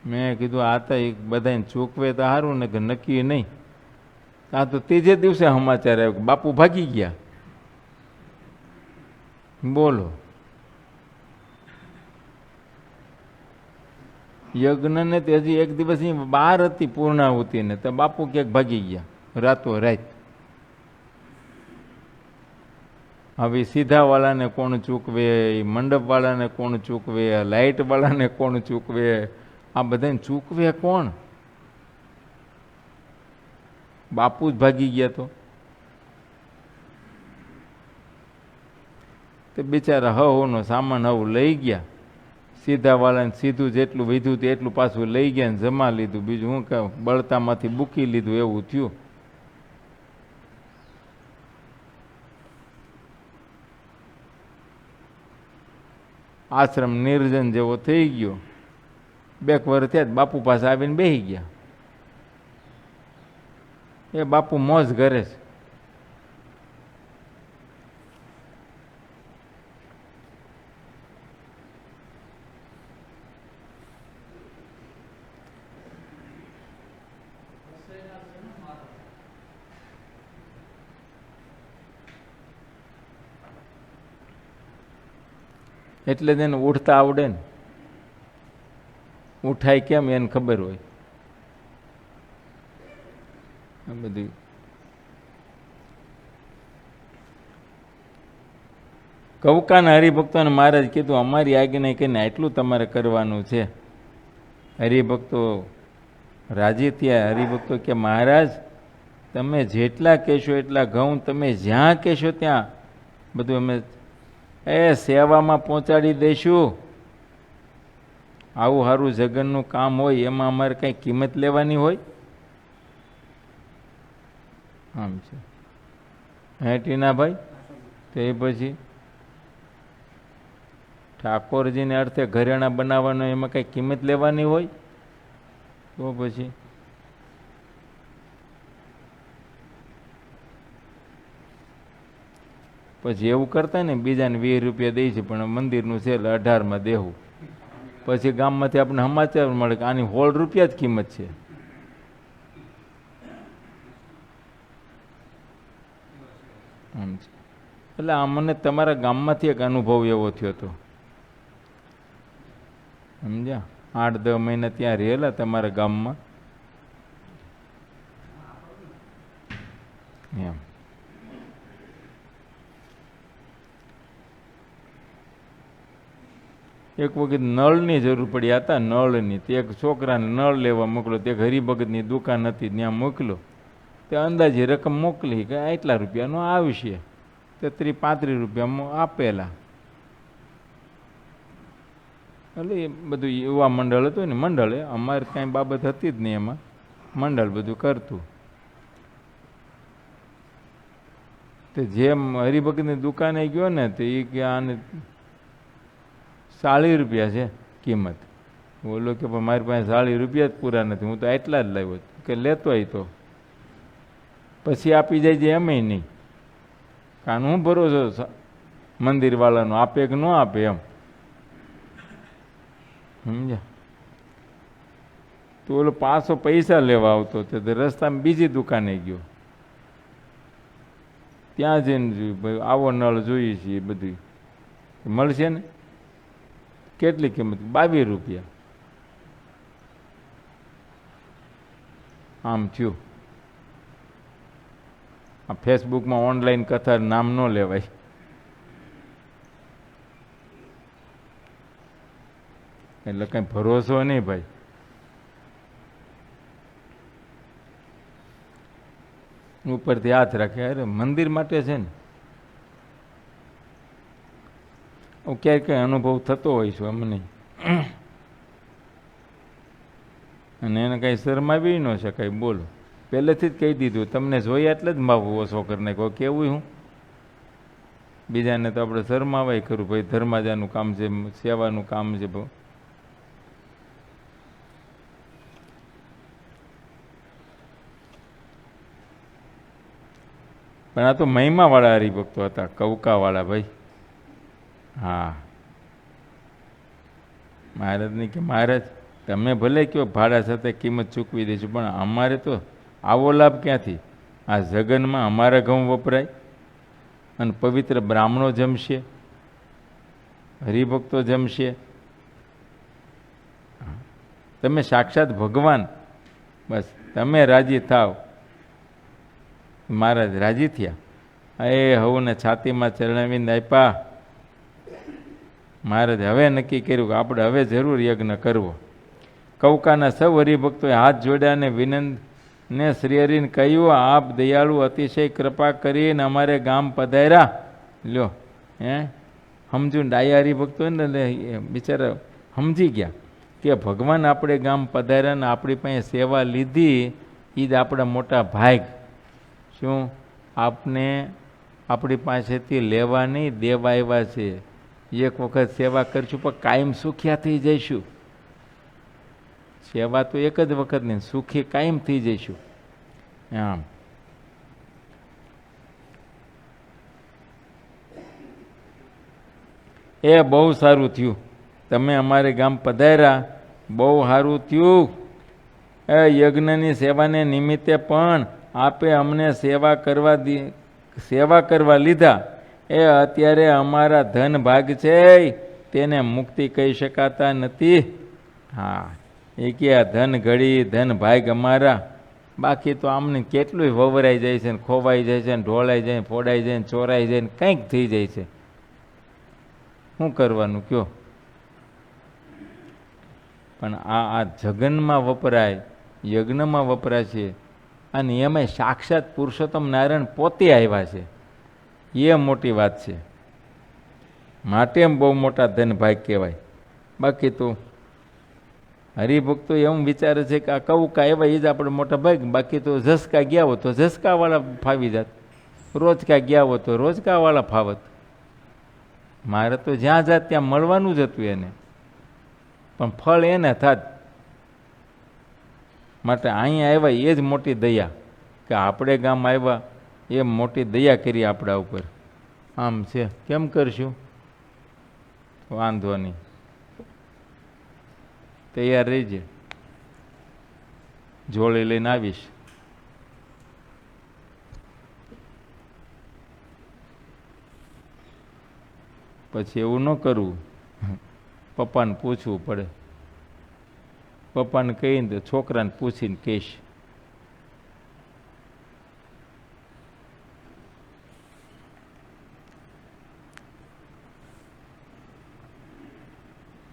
મેં કીધું આ તો એક બધાને ચૂકવે તો સારું ને કે નક્કી નહીં. આ તો ત્રીજે દિવસે સમાચાર આવ્યો કે બાપુ ભાગી ગયા. બોલો, યજ્ઞને તે હજી એક દિવસની બહાર હતી પૂર્ણાહુતિ ને તો બાપુ ક્યાંક ભાગી ગયા રાતો રાત. હવે સીધાવાળાને કોણ ચૂકવે, મંડપવાળાને કોણ ચૂકવે, લાઇટવાળાને કોણ ચૂકવે, આ બધાને ચૂકવે કોણ? બાપુ જ ભાગી ગયા તો બિચારા હવનો સામાન હવ લઈ ગયા. સીધાવાળાને સીધું જેટલું વધ્યું એટલું પાછું લઈ ગયા ને જમા લીધું. બીજું શું કહે, બળતામાંથી બૂકી લીધું એવું થયું. આશ્રમ નિર્જન જેવો થઈ ગયો. 2 વર્ષ થયા બાપુ પાસે આવીને બેસી ગયા. એ બાપુ મોજ કરે છે. એટલે જ એને ઉઠતા આવડે ને, ઉઠાય કેમ એને ખબર હોય. આ બધી કૌકાના હરિભક્તોને મહારાજ કીધું અમારી આજ્ઞા કહીને આટલું તમારે કરવાનું છે. હરિભક્તો રાજી થયા. હરિભક્તો કે મહારાજ તમે જેટલા કહેશો એટલા ઘઉં, તમે જ્યાં કહેશો ત્યાં બધું અમે સેવામાં પહોંચાડી દઈશું. આવું સારું જગનનું કામ હોય એમાં અમારે કંઈ કિંમત લેવાની હોય? આમ છે હે ટીનાભાઈ. તો એ પછી ઠાકોરજીને અર્થે ઘરેણા બનાવવાનો એમાં કંઈ કિંમત લેવાની હોય? તો પછી એવું કરતા ને બીજાને 20 રૂપિયા દે છે પણ મંદિરનું છે એટલે 18માં દેવું. પછી ગામમાંથી આપણે સમાચાર મળે કે આની 16 રૂપિયા જ કિંમત છે. એટલે આ મને તમારા ગામમાંથી એક અનુભવ એવો થયો હતો. સમજ્યા? 8-10 મહિના ત્યાં રહેલા તમારા ગામમાં એમ. એક વખત નળની જરૂર પડી હતા. નળની તે એક છોકરાને નળ લેવા મોકલો. તે હરિભગતની દુકાન હતી ત્યાં મોકલો. તે અંદાજે રકમ મોકલી કે આટલા રૂપિયાનો આવશે. તે 30-35 રૂપિયામાં આપેલા. એટલે એ બધું યુવા મંડળ હતું ને, મંડળે અમારે કાંઈ બાબત હતી જ નહીં એમાં. મંડળ બધું કરતું. તે જેમ હરિભગતની દુકાને ગયો ને તો એ કે આને 40 રૂપિયા છે કિંમત. બોલો કે પણ મારી પાસે 40 રૂપિયા જ પૂરા નથી, હું તો એટલા જ લાવ્યો. કે લેતો હોય તો પછી આપી જાય છે એમ નહીં. કારણ હું ભરોસો મંદિરવાળાનો આપે કે ન આપે એમ. સમજ્યા? તો ઓલો પાછો પૈસા લેવા આવતો તો રસ્તામાં બીજી દુકાને ગયો. ત્યાં જઈને જોયું ભાઈ આવો નળ જોઈએ છે એ બધું મળશે ને. કેટલી કિંમત? 22 રૂપિયા. આમ થયું. આ ફેસબુકમાં ઓનલાઈન કથા નામ ન લેવાય. એટલે કંઈ ભરોસો નહીં ભાઈ. ઉપરથી હાથ રાખે. અરે મંદિર માટે છે ને. ક્યાંય કંઈ અનુભવ થતો હોય છે અમને, અને એને કાંઈ શરમાવી ન શકાય. બોલો, પહેલેથી જ કહી દીધું તમને જોઈએ એટલે જ માવ ઓછો કરી નાખ્યો. કેવું હું બીજાને તો આપણે શરમાવાય ખરું ભાઈ. ધર્માજાનું કામ છે, સેવાનું કામ છે. પણ આ તો મહિમાવાળા હરિભક્તો હતા, કૌકાવાળા ભાઈ. હા, મહારાજની કે મહારાજ તમે ભલે કહો ભાડા સાથે કિંમત ચૂકવી દઈશું, પણ અમારે તો આવો લાભ ક્યાંથી? આ જગનમાં અમારા ઘઉં વપરાય અને પવિત્ર બ્રાહ્મણો જમશે, હરિભક્તો જમશે. તમે સાક્ષાત ભગવાન, બસ તમે રાજી થાવ. મહારાજ રાજી થયા. એ હવને છાતીમાં ચરણાવીને આપ્યા. મહારાજ હવે નક્કી કર્યું કે આપણે હવે જરૂર યજ્ઞ કરવો. કૌકાના સૌ હરિભક્તોએ હાથ જોડ્યા અને વિનંદને શ્રી હરિને કહ્યું, આપ દયાળુ અતિશય કૃપા કરીને અમારે ગામ પધાર્યા. લ્યો સમજુ ડાયા હરિભક્તો ને બિચારા સમજી ગયા કે ભગવાન આપણે ગામ પધાર્યા ને આપણી પાસે સેવા લીધી, એ જ આપણા મોટા ભાગ. શું આપને આપણી પાસેથી લેવાની દેવા આવ્યા છે. એક વખત સેવા કરશું પણ કાયમ સુખ્યા થઈ જઈશું. સેવા તો એક જ વખત નહીં, સુખી કાયમ થઈ જઈશું. આમ એ બહુ સારું થયું તમે અમારે ગામ પધાર્યા, બહુ સારું થયું. એ યજ્ઞની સેવાને નિમિત્તે પણ આપે અમને સેવા કરવા લીધા. એ અત્યારે અમારા ધન ભાગ છે, તેને મુક્તિ કહી શકાતા નથી. હા, એ કે આ ધન ઘડી ધન ભાગ અમારા, બાકી તો આમને કેટલું વવરાઈ જાય છે ને ખોવાઈ જાય છે ને ઢોળાઈ જાય, ફોડાઈ જાય ને ચોરાઈ જાય ને કંઈક થઈ જાય છે. શું કરવાનું કયો? પણ આ જગનમાં વપરાય, યજ્ઞમાં વપરાય છે, અને એમાંય સાક્ષાત પુરુષોત્તમ નારાયણ પોતે આવ્યા છે. એ મોટી વાત છે. માટે એમ બહુ મોટા ધન ભાગ કહેવાય. બાકી તો હરિભક્તો એમ વિચારે છે કે આ કૌકા એવા એ જ આપણે મોટા ભાગ. બાકી તો ઝસકા ગયા હોત તો ઝસકાવાળા ફાવી જાત, રોજકા ગયા હોત તો રોજકાવાળા ફાવત. મારે તો જ્યાં જાત ત્યાં મળવાનું જ હતું એને, પણ ફળ એને થાત. માટે અહીંયા આવ્યા એ જ મોટી દયા, કે આપણે ગામ આવ્યા એ મોટી દયા કરી આપણા ઉપર. આમ છે, કેમ કરશું? વાંધો નહીં, તૈયાર રહીજે, જોડે લઈને આવીશ. પછી એવું ન કરવું, પપ્પાને પૂછવું પડે. પપ્પાને કહીને તો છોકરાને પૂછીને કહીશ.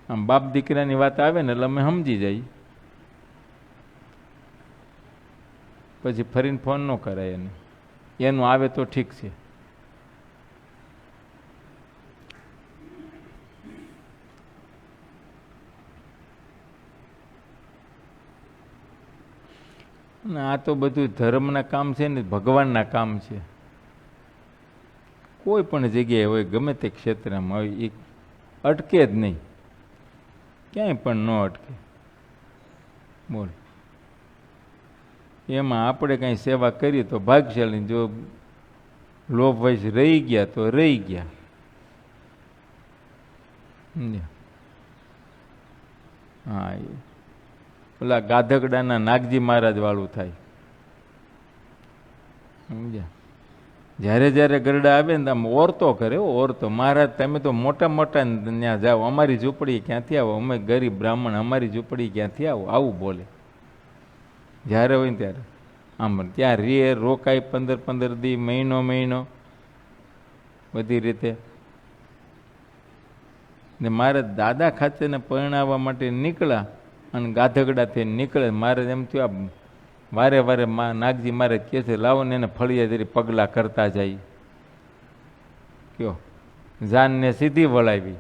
આમ બાપ દીકરાની વાત આવે ને એટલે અમે સમજી જઈએ. પછી ફરીને ફોન ન કરાય એને, એનું આવે તો ઠીક છે. આ તો બધું ધર્મના કામ છે ને ભગવાનના કામ છે. કોઈ પણ જગ્યાએ હોય, ગમે તે ક્ષેત્રમાં હોય, એ અટકે જ નહીં, ક્યાંય પણ ન અટકે. બોલ, એમાં આપણે કાંઈ સેવા કરીએ તો ભાગશાળી, જો લોભ વૈસ રહી ગયા તો રહી ગયા. હા, પેલા ગાધકડાના નાગજી મહારાજ વાળું થાય. સમજ્યા? જ્યારે જ્યારે ગરડા આવે ને આમ ઓરતો કરે. ઓરતો, મહારાજ તમે તો મોટા મોટા ત્યાં જાઓ, અમારી ઝૂંપડી ક્યાંથી આવો, અમે ગરીબ બ્રાહ્મણ, અમારી ઝૂંપડી ક્યાંથી આવો, આવું બોલે. જ્યારે હોય ને ત્યારે આમ ત્યાં રે, રોકાય 15-15 દી, મહિનો, બધી રીતે. ને મારે દાદા ખાતેને પરણાવવા માટે નીકળ્યા અને ગાધગડા થઈને નીકળે. મારે એમ થયું આ વારે વારે નાગજી મારે કહે છે લાવો ને એને ફળિયા જરી પગલાં કરતા જાય. કયો જાનને સીધી વળાવી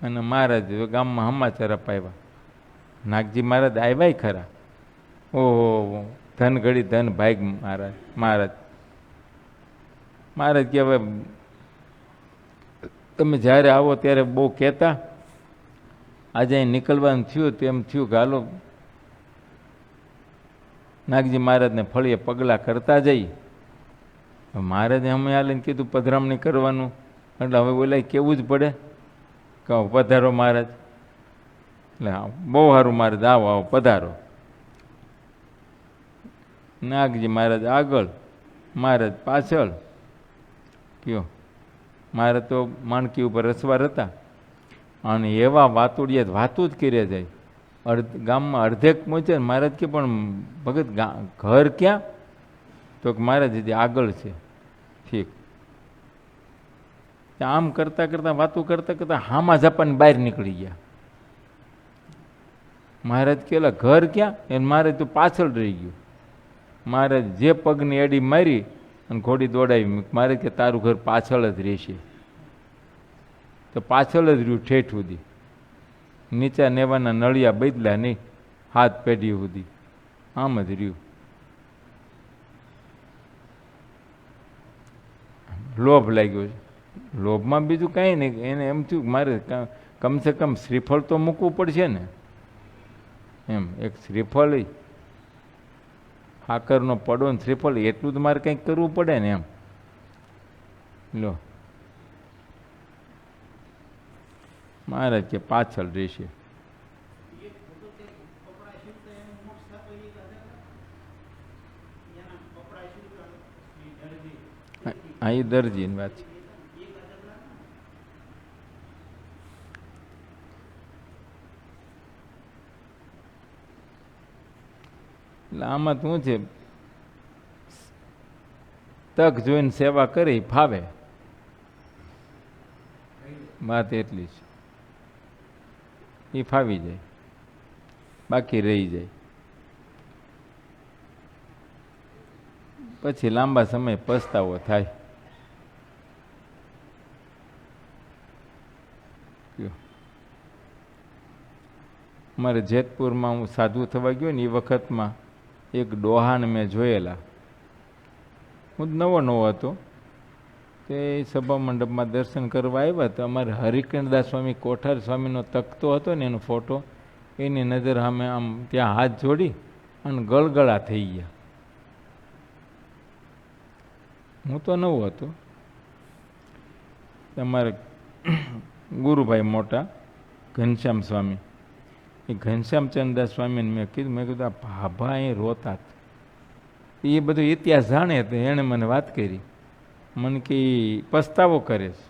અને મહારાજ ગામમાં સમાચાર અપાવ્યા. નાગજી મહારાજ આવ્યા ખરા. ઓહો, ધન ઘડી ધન ભાગ મહારાજ કે હવે તમે જ્યારે આવો ત્યારે બહુ કહેતા, આજે અહીં નીકળવાનું થયું તેમ થયું કે હાલો નાગજી મહારાજને ફળીએ પગલાં કરતા જઈ. મહારાજે અમે હાલીને કીધું પધરામણી કરવાનું, એટલે હવે ઓલા કેવું જ પડે કે પધારો મહારાજ. એટલે હા, બહુ સારું મહારાજ, આવો આવો પધારો. નાગજી મહારાજ આગળ, મહારાજ પાછળ. કયો મારે તો માણકી ઉપર રસવાર હતા અને એવા વાતુડિયા વાતું જ કરે જાય. ગામમાં અડધેક પહોંચે ને મહારાજ કે પણ ભગત ઘર ક્યાં? તો કે મહારાજ હજી આગળ છે. ઠીક. આમ કરતાં કરતાં વાતું કરતાં કરતાં હામા ઝાપાની બહાર નીકળી ગયા. મહારાજ કેલા ઘર ક્યાં? એને મહારાજ તો પાછળ રહી ગયું. મહારાજ જે પગની એડી મારી અને ઘોડી દોડાવી. મહારાજ કે તારું ઘર પાછળ જ રહેશે. તો પાછળ જ રહ્યું ઠેઠ સુધી. નીચા નેવાના નળિયા બદલ્યા નહીં, હાથ પેઢી સુધી આમ જ રહ્યું. લોભ લાગ્યો છે. લોભમાં બીજું કાંઈ નહીં, એને એમ થયું મારે કમસે કમ શ્રીફળ તો મૂકવું પડશે ને. એમ એક શ્રીફળ હાકરનો પડો ને શ્રીફળ એટલું તો મારે કંઈક કરવું પડે ને એમ. લો મહારાજ કે પાછળ રહેશે. હા એ દરજીની વાત છે. એટલે આમાં શું છે, તક જોઈને સેવા કરી ફાવે, વાત એટલી છે. એ ફાવી જાય, બાકી રહી જાય. પછી લાંબા સમય પસ્તાવો થાય. મારે જેતપુરમાં હું સાધુ થવા ગયો ને એ વખતમાં એક ડોહાને મેં જોયેલા. હું નવો હતો તે સભા મંડપમાં દર્શન કરવા આવ્યા તો અમારે હરિકરણદાસ સ્વામી કોઠાર સ્વામીનો તખતો હતો ને એનો ફોટો, એની નજર સામે આમ ત્યાં હાથ જોડી અને ગળગળા થઈ ગયા. હું તો નવો હતો. તમારે ગુરુભાઈ મોટા ઘનશ્યામ સ્વામી, એ ઘનશ્યામચંદ્રદાસ સ્વામીને મેં કીધું આ ભાભા અહીં રોતા. એ બધો ઇતિહાસ જાણે તો એણે મને વાત કરી. મને કે પસ્તાવો કરે છે.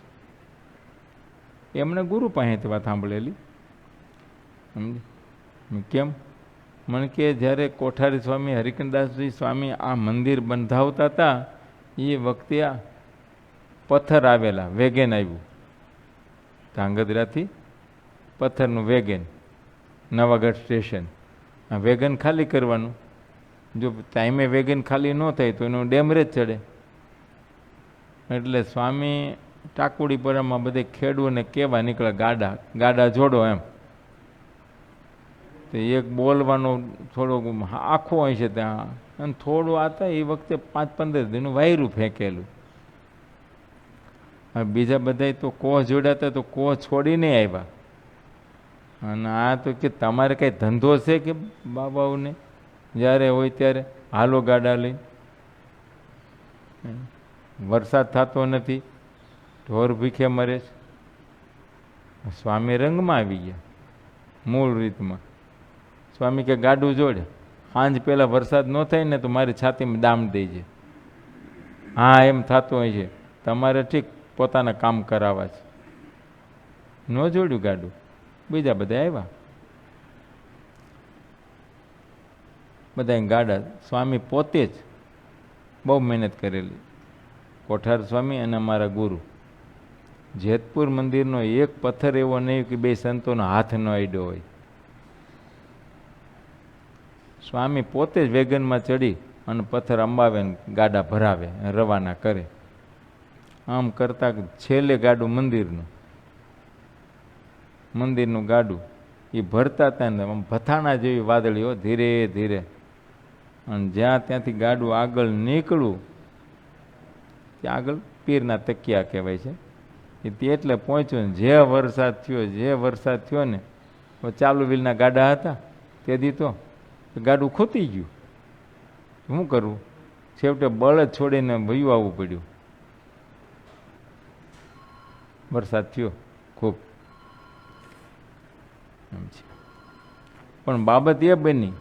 એમણે ગુરુ પાસેથી વાત સાંભળેલી. સમજી કેમ? મને કે જ્યારે કોઠારી સ્વામી હરિકરણદાસજી સ્વામી આ મંદિર બંધાવતા હતા એ વખતે આ પથ્થર આવેલા, વેગેન આવ્યું ધાંગધ્રાથી, પથ્થરનું વેગેન નવાગઢ સ્ટેશન. આ વેગન ખાલી કરવાનું, જો ટાઈમે વેગન ખાલી ન થાય તો એનું ડેમરેજ ચડે. એટલે સ્વામી ટાકુડી પરામાં બધે ખેડૂને કેવા નીકળે ગાડા જોડો એમ. તો એક બોલવાનો થોડોક આખો હોય છે ત્યાં, અને થોડું આતા એ વખતે 5-15 દિનનું વાયરું ફેંકેલું. હવે બીજા બધા તો કોહ જોડાતા તો કોહ છોડીને આવ્યા. અને આ તો કે તમારે કંઈ ધંધો છે કે બાબાઓને જ્યારે હોય ત્યારે હાલો ગાડા લઈ. વરસાદ થતો નથી, ઢોર ભૂખે મરે છે. સ્વામી રંગમાં આવી ગયા મૂળ રીતમાં. સ્વામી કે ગાડું જોડે, સાંજ પહેલાં વરસાદ ન થાય ને તો મારી છાતીમાં દામ દેજે. હા એમ થતું હોય છે, તમારે ઠીક પોતાના કામ કરાવવા છે. ન જોડ્યું ગાડું, બીજા બધા આવ્યા. બધા ગાડા. સ્વામી પોતે જ બહુ મહેનત કરેલી. કોઠાર સ્વામી અને અમારા ગુરુ. જેતપુર મંદિરનો એક પથ્થર એવો નહીં કે બે સંતોનો હાથ ન અડ્યો હોય. સ્વામી પોતે જ વેગનમાં ચડી અને પથ્થર અંબાવે ને ગાડા ભરાવે, રવાના કરે. આમ કરતાં છેલ્લે ગાડું મંદિરનું ગાડું એ ભરતા હતા ને આમ ભથાણા જેવી વાદળીઓ ધીરે ધીરે. અને જ્યાં ત્યાંથી ગાડું આગળ નીકળું ત્યાં આગળ પીરના તકિયા કહેવાય છે. એ એટલે પહોંચ્યો ને જે વરસાદ થયો ને ચાલુ વ્હીલના ગાડા હતા તેથી તો ગાડું ખૂતી ગયું. શું કરવું? છેવટે બળદ છોડીને વયું આવવું પડ્યું. વરસાદ થયો ખૂબ એમ છે. પણ બાબત એ બની,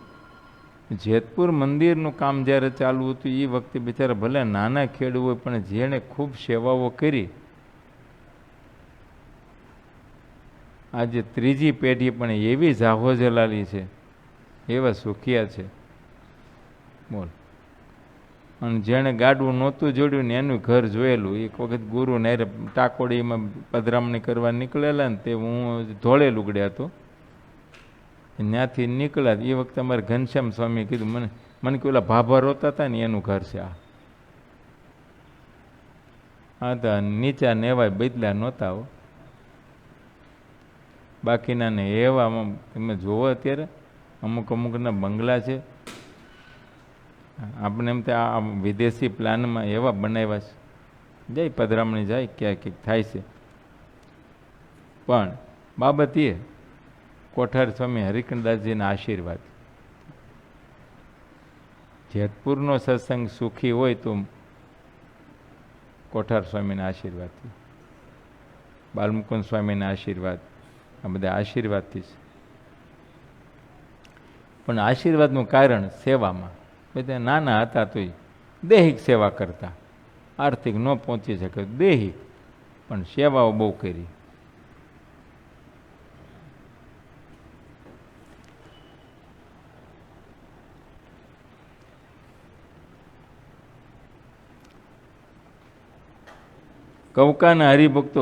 જેતપુર મંદિરનું કામ જ્યારે ચાલુ હતું એ વખતે બિચારા ભલે નાના ખેડૂત હોય પણ જેણે ખૂબ સેવાઓ કરી, આજે ત્રીજી પેઢી પણ એવી જાહો જલાલી છે, એવા સુખિયા છે બોલ. અને જેણે ગાડવું નહોતું જોડ્યું ને એનું ઘર જોયેલું. એક વખત ગુરુ ને ટાકોડીમાં પધરામણી કરવા નીકળેલા ને તે હું ધોળે લુગડે હતો, ત્યાંથી નીકળ્યા એ વખતે અમારે ઘનશ્યામ સ્વામી કીધું મને કે ઓલા ભાભા રોતા હતા ને એનું ઘર છે આ તો નીચા નેવાય બદલ્યા નહોતા હો. બાકીના ને એવા તમે જોવો અત્યારે અમુક અમુકના બંગલા છે, આપણે એમ આ વિદેશી પ્લાનમાં એવા બનાવ્યા છે, જાય પધરામણી જાય ક્યાંક ક્યાંક થાય છે. પણ બાબત એ કોઠાર સ્વામી હરિકનદાસજીના આશીર્વાદ. જેતપુરનો સત્સંગ સુખી હોય તો કોઠાર સ્વામીના આશીર્વાદથી, બાલમુકુંદ સ્વામીના આશીર્વાદ, આ બધા આશીર્વાદથી છે. પણ આશીર્વાદનું કારણ સેવામાં. બધા નાના હતા તોય દૈહિક સેવા કરતા, આર્થિક ન પહોંચી શકે દૈહિક, પણ સેવાઓ બહુ કરી. કૌકાના હરિભક્તો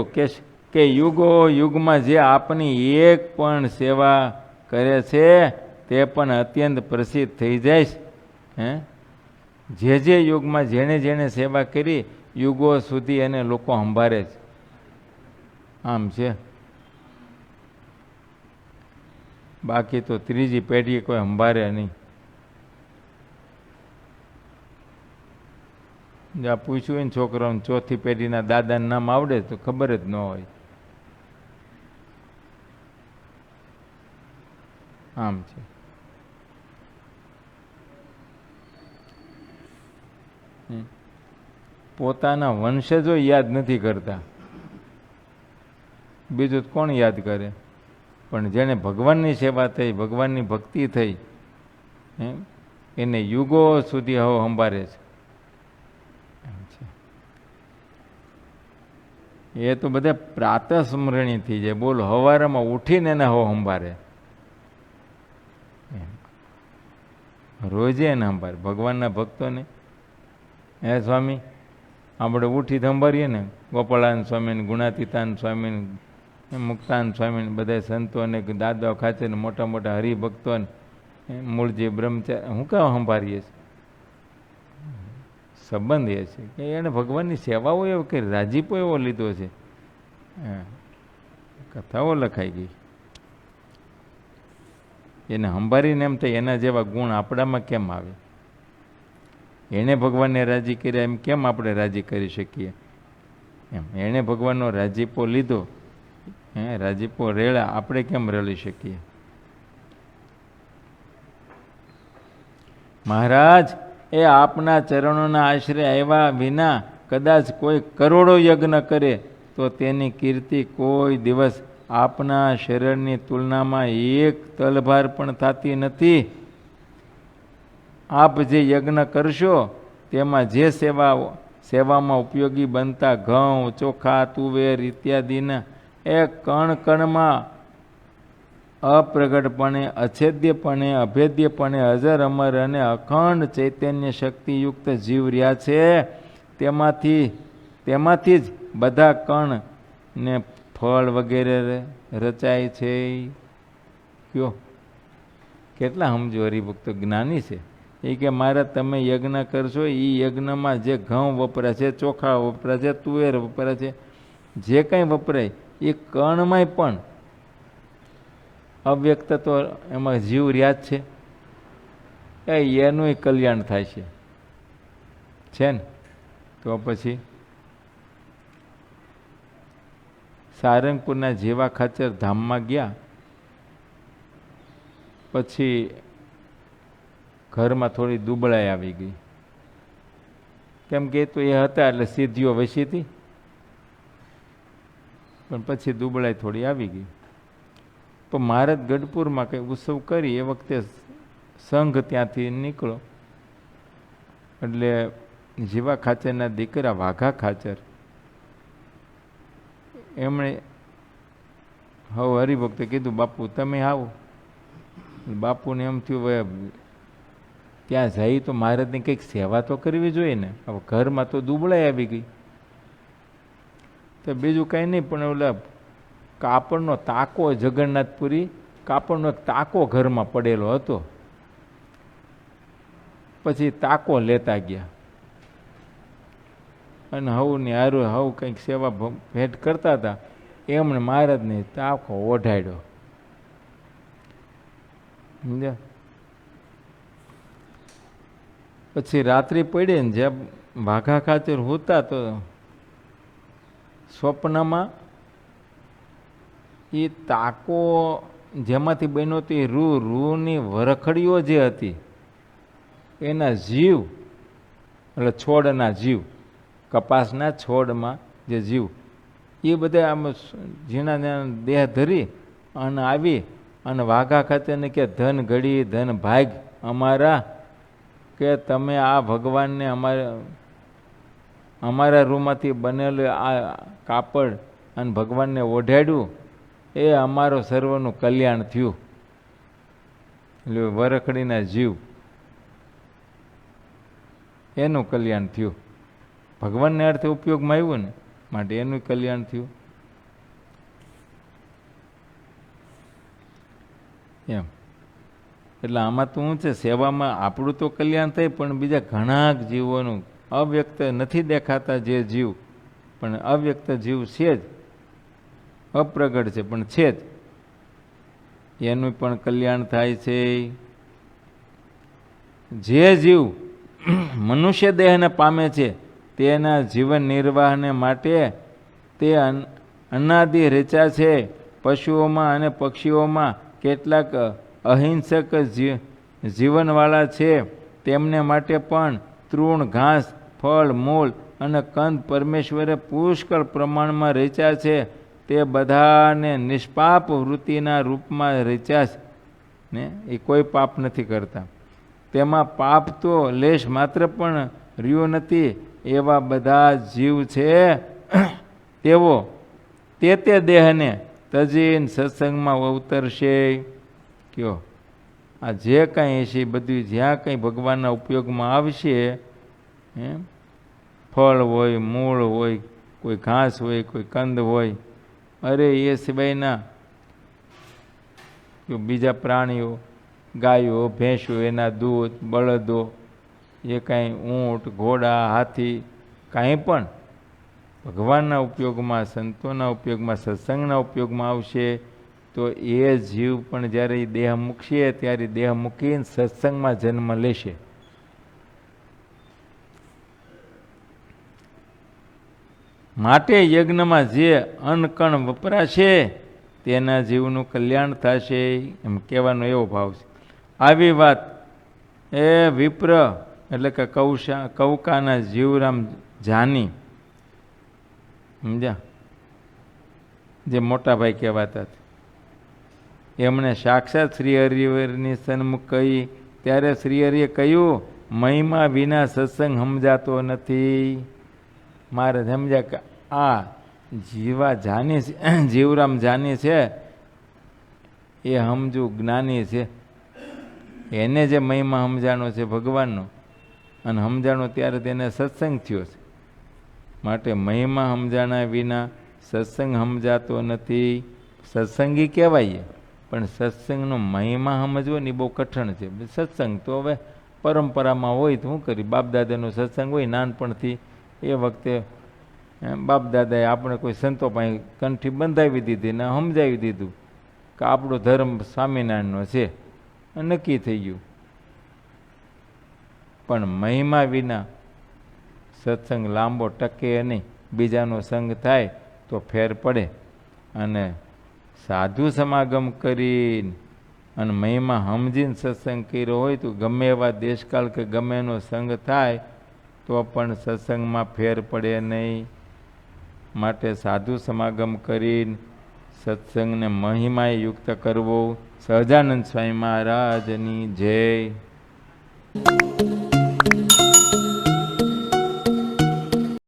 કે યુગો યુગમાં જે આપની એક પણ સેવા કરે છે તે પણ અત્યંત પ્રસિદ્ધ થઈ જાય છે. જે યુગમાં જેણે જેણે સેવા કરી યુગો સુધી એને લોકો સંભાળે છે. આમ છે. બાકી તો ત્રીજી પેઢી કોઈ સંભાળે નહીં. જ્યાં પૂછ્યું હોય ને છોકરાઓને ચોથી પેઢીના દાદાનું નામ આવડે તો ખબર જ ન હોય. આમ છે. પોતાના વંશજો યાદ નથી કરતા, બીજું કોણ યાદ કરે? પણ જેને ભગવાનની સેવા થઈ, ભગવાનની ભક્તિ થઈ, એને યુગો સુધી હવે સંભાળે છે. એ તો બધા પ્રાતઃ સ્મરણી થઈ જાય. બોલો, હવારમાં ઉઠીને એને હો સંભાળે, રોજે એને સંભાળે ભગવાનના ભક્તોને. હે સ્વામી, આપણે ઉઠી સંભાળીએ ને ગોપાળાન સ્વામીને, ગુણાતીતાન સ્વામીને, મુક્તાન સ્વામીને, બધા સંતોને, દાદા ખાચર મોટા મોટા હરિભક્તોને, મૂળજી બ્રહ્મચારી, હું કાં સંભાળીએ છીએ? સંબંધ એ છે કે એણે ભગવાનની સેવાઓ એવો કરી, રાજીપો એવો લીધો છે. કથાઓ લખાઈ ગઈ, એને સંભાળીને એમ થાય એના જેવા ગુણ આપણામાં કેમ આવે? એણે ભગવાનને રાજી કર્યા એમ કેમ આપણે રાજી કરી શકીએ? એમ એણે ભગવાનનો રાજીપો લીધો, રાજીપો રેળા, આપણે કેમ રેળી શકીએ? મહારાજ, એ આપના ચરણોના આશરે આવ્યા વિના કદાચ કોઈ કરોડો યજ્ઞ કરે તો તેની કીર્તિ કોઈ દિવસ આપના શરીરની તુલનામાં એક તલભાર પણ થતી નથી. આપ જે યજ્ઞ કરશો તેમાં જે સેવામાં ઉપયોગી બનતા ઘઉં, ચોખા, તુવેર ઇત્યાદિના એ કણ કણમાં અપ્રગટપણે, અછેદ્યપણે, અભેદ્યપણે અજર અમર અને અખંડ ચૈતન્ય શક્તિયુક્ત જીવ રહ્યા છે. તેમાંથી જ બધા કણ ને ફળ વગેરે રચાય છે. કયો કેટલા સમજો હરિભક્તો જ્ઞાની છે. એ કે મારા તમે યજ્ઞ કરશો, એ યજ્ઞમાં જે ઘઉં વપરાય છે, ચોખા વપરાય છે, તુવેર વપરાય છે, જે કંઈ વપરાય એ કણમાંય પણ અવ્યક્ત તો એમાં જીવ રહ્યા જ છે. એનું કલ્યાણ થાય છે ને? તો પછી સારંગપુરના જેવા ખાચર ધામમાં ગયા પછી ઘરમાં થોડી દુબળાઈ આવી ગઈ. કેમ કે તો એ હતા એટલે સિદ્ધિઓ વસી હતી, પણ પછી દુબળાઈ થોડી આવી ગઈ. તો મહારાજ ગઢપુરમાં કંઈ ઉત્સવ કરી એ વખતે સંઘ ત્યાંથી નીકળો એટલે જીવા ખાચરના દીકરા વાઘા ખાચર એમણે હવે હરિભક્તે કીધું બાપુ તમે આવો. બાપુને એમ થયું હવે ત્યાં જઈ તો મહારાજની કંઈક સેવા તો કરવી જોઈએ ને. હવે ઘરમાં તો દુબળાઈ આવી ગઈ તો બીજું કાંઈ નહીં, પણ ઓલા કાપડનો તાકો જગન્નાથપુરી કાપડનો એક તાકો ઘરમાં પડેલો હતો. પછી તાકો લેતા ગયા અને હવની હારું હવ કંઈક સેવા ભેટ કરતા હતા. એમણે મહારાજને તાકો ઓઢાડ્યો. સમજ્યા? પછી રાત્રિ પડી ને જેમ વાઘા ખાચર હોતા તો સ્વપ્નમાં એ તાકો જેમાંથી બન્યો તો એ રૂની વરખડીઓ જે હતી એના જીવ, એટલે છોડના જીવ, કપાસના છોડમાં જે જીવ એ બધા આમ ઝીણા દેહ ધરી અને આવી અને વાઘા ખાચરને કે ધન ઘડી ધન ભાગ અમારા, કે તમે આ ભગવાનને અમારા રૂમાંથી બનેલું આ કાપડ અને ભગવાનને ઓઢાડ્યું એ અમારો સર્વનું કલ્યાણ થયું. એટલે વરખડીના જીવ એનું કલ્યાણ થયું. ભગવાનને અર્થે ઉપયોગમાં આવ્યું ને માટે એનું કલ્યાણ થયું. એમ એટલે આમાં તો શું છે, સેવામાં આપણું તો કલ્યાણ થાય પણ બીજા ઘણા જીવોનું અવ્યક્ત નથી દેખાતા જે જીવ, પણ અવ્યક્ત જીવ છે જ, અપ્રગટ છે પણ છે જ, એનું પણ કલ્યાણ થાય છે. જે જીવ મનુષ્ય દેહને પામે છે તેના જીવન નિર્વાહને માટે તે અનાદિ રચ્યા છે. પશુઓમાં અને પક્ષીઓમાં કેટલાક અહિંસક જીવનવાળા છે, તેમને માટે પણ તૃણ ઘાસ ફળ મૂળ અને કંદ પરમેશ્વરે પુષ્કળ પ્રમાણમાં રચ્યા છે. તે બધાને નિષ્પાપ વૃત્તિના રૂપમાં રચ્યા છે ને એ કોઈ પાપ નથી કરતા. તેમાં પાપ તો લેશ માત્ર પણ રહ્યો નથી. એવા બધા જીવ છે તેઓ તે દેહને તજીને સત્સંગમાં અવતરશે. કયો આ જે કાંઈ છે બધું જ્યાં કંઈ ભગવાનના ઉપયોગમાં આવશે, એમ ફળ હોય, મૂળ હોય, કોઈ ઘાસ હોય, કોઈ કંદ હોય, અરે એ સિવાયના બીજા પ્રાણીઓ, ગાયો ભેંસો, એના દૂધ, બળદો, એ કાંઈ ઊંટ ઘોડા હાથી કાંઈ પણ ભગવાનના ઉપયોગમાં, સંતોના ઉપયોગમાં, સત્સંગના ઉપયોગમાં આવશે તો એ જીવ પણ જ્યારે એ દેહ મૂકશે ત્યારે દેહ મૂકીને સત્સંગમાં જન્મ લેશે. માટે યજ્ઞમાં જે અન્નકણ વપરાશે તેના જીવનું કલ્યાણ થશે એમ કહેવાનો એવો ભાવ છે. આવી વાત એ વિપ્ર એટલે કે કૌકાના જીવરામ જાની, સમજ્યા, જે મોટા ભાઈ કહેવાતા એમણે સાક્ષાત શ્રી હરિવરની સન્મુખ કહી ત્યારે શ્રી હરિએ કહ્યું, મહિમા વિના સત્સંગ સમજાતો નથી. મારે સમજ્યા કે આ જીવા જાની જીવરામ જાની છે એ સમજુ જ્ઞાની છે, એને જે મહિમા સમજાણો છે ભગવાનનો અને સમજાણો ત્યારે તેને સત્સંગ થયો છે. માટે મહિમા સમજાણા વિના સત્સંગ સમજાતો નથી. સત્સંગી કહેવાય પણ સત્સંગનો મહિમા સમજવો ને એ બહુ કઠણ છે. સત્સંગ તો હવે પરંપરામાં હોય તો શું કરી, બાપદાદાનો સત્સંગ હોય નાનપણથી, એ વખતે બાપદાદાએ આપણે કોઈ સંતો પાસે કંઠી બંધાવી દીધી ને સમજાવી દીધું કે આપણો ધર્મ સ્વામિનારાયણનો છે, નક્કી થઈ ગયું. પણ મહિમા વિના સત્સંગ લાંબો ટકે નહીં. બીજાનો સંગ થાય તો ફેર પડે. અને સાધુ સમાગમ કરીને અને મહિમા સમજીને સત્સંગ કર્યો હોય તો ગમે એવા દેશકાળ કે ગમે એનો સંગ થાય તો પણ સત્સંગમાં ફેર પડે નહીં. માટે સાધુ સમાગમ કરીને સત્સંગને મહિમાએ યુક્ત કરવો. સહજાનંદ સ્વામી મહારાજની જય.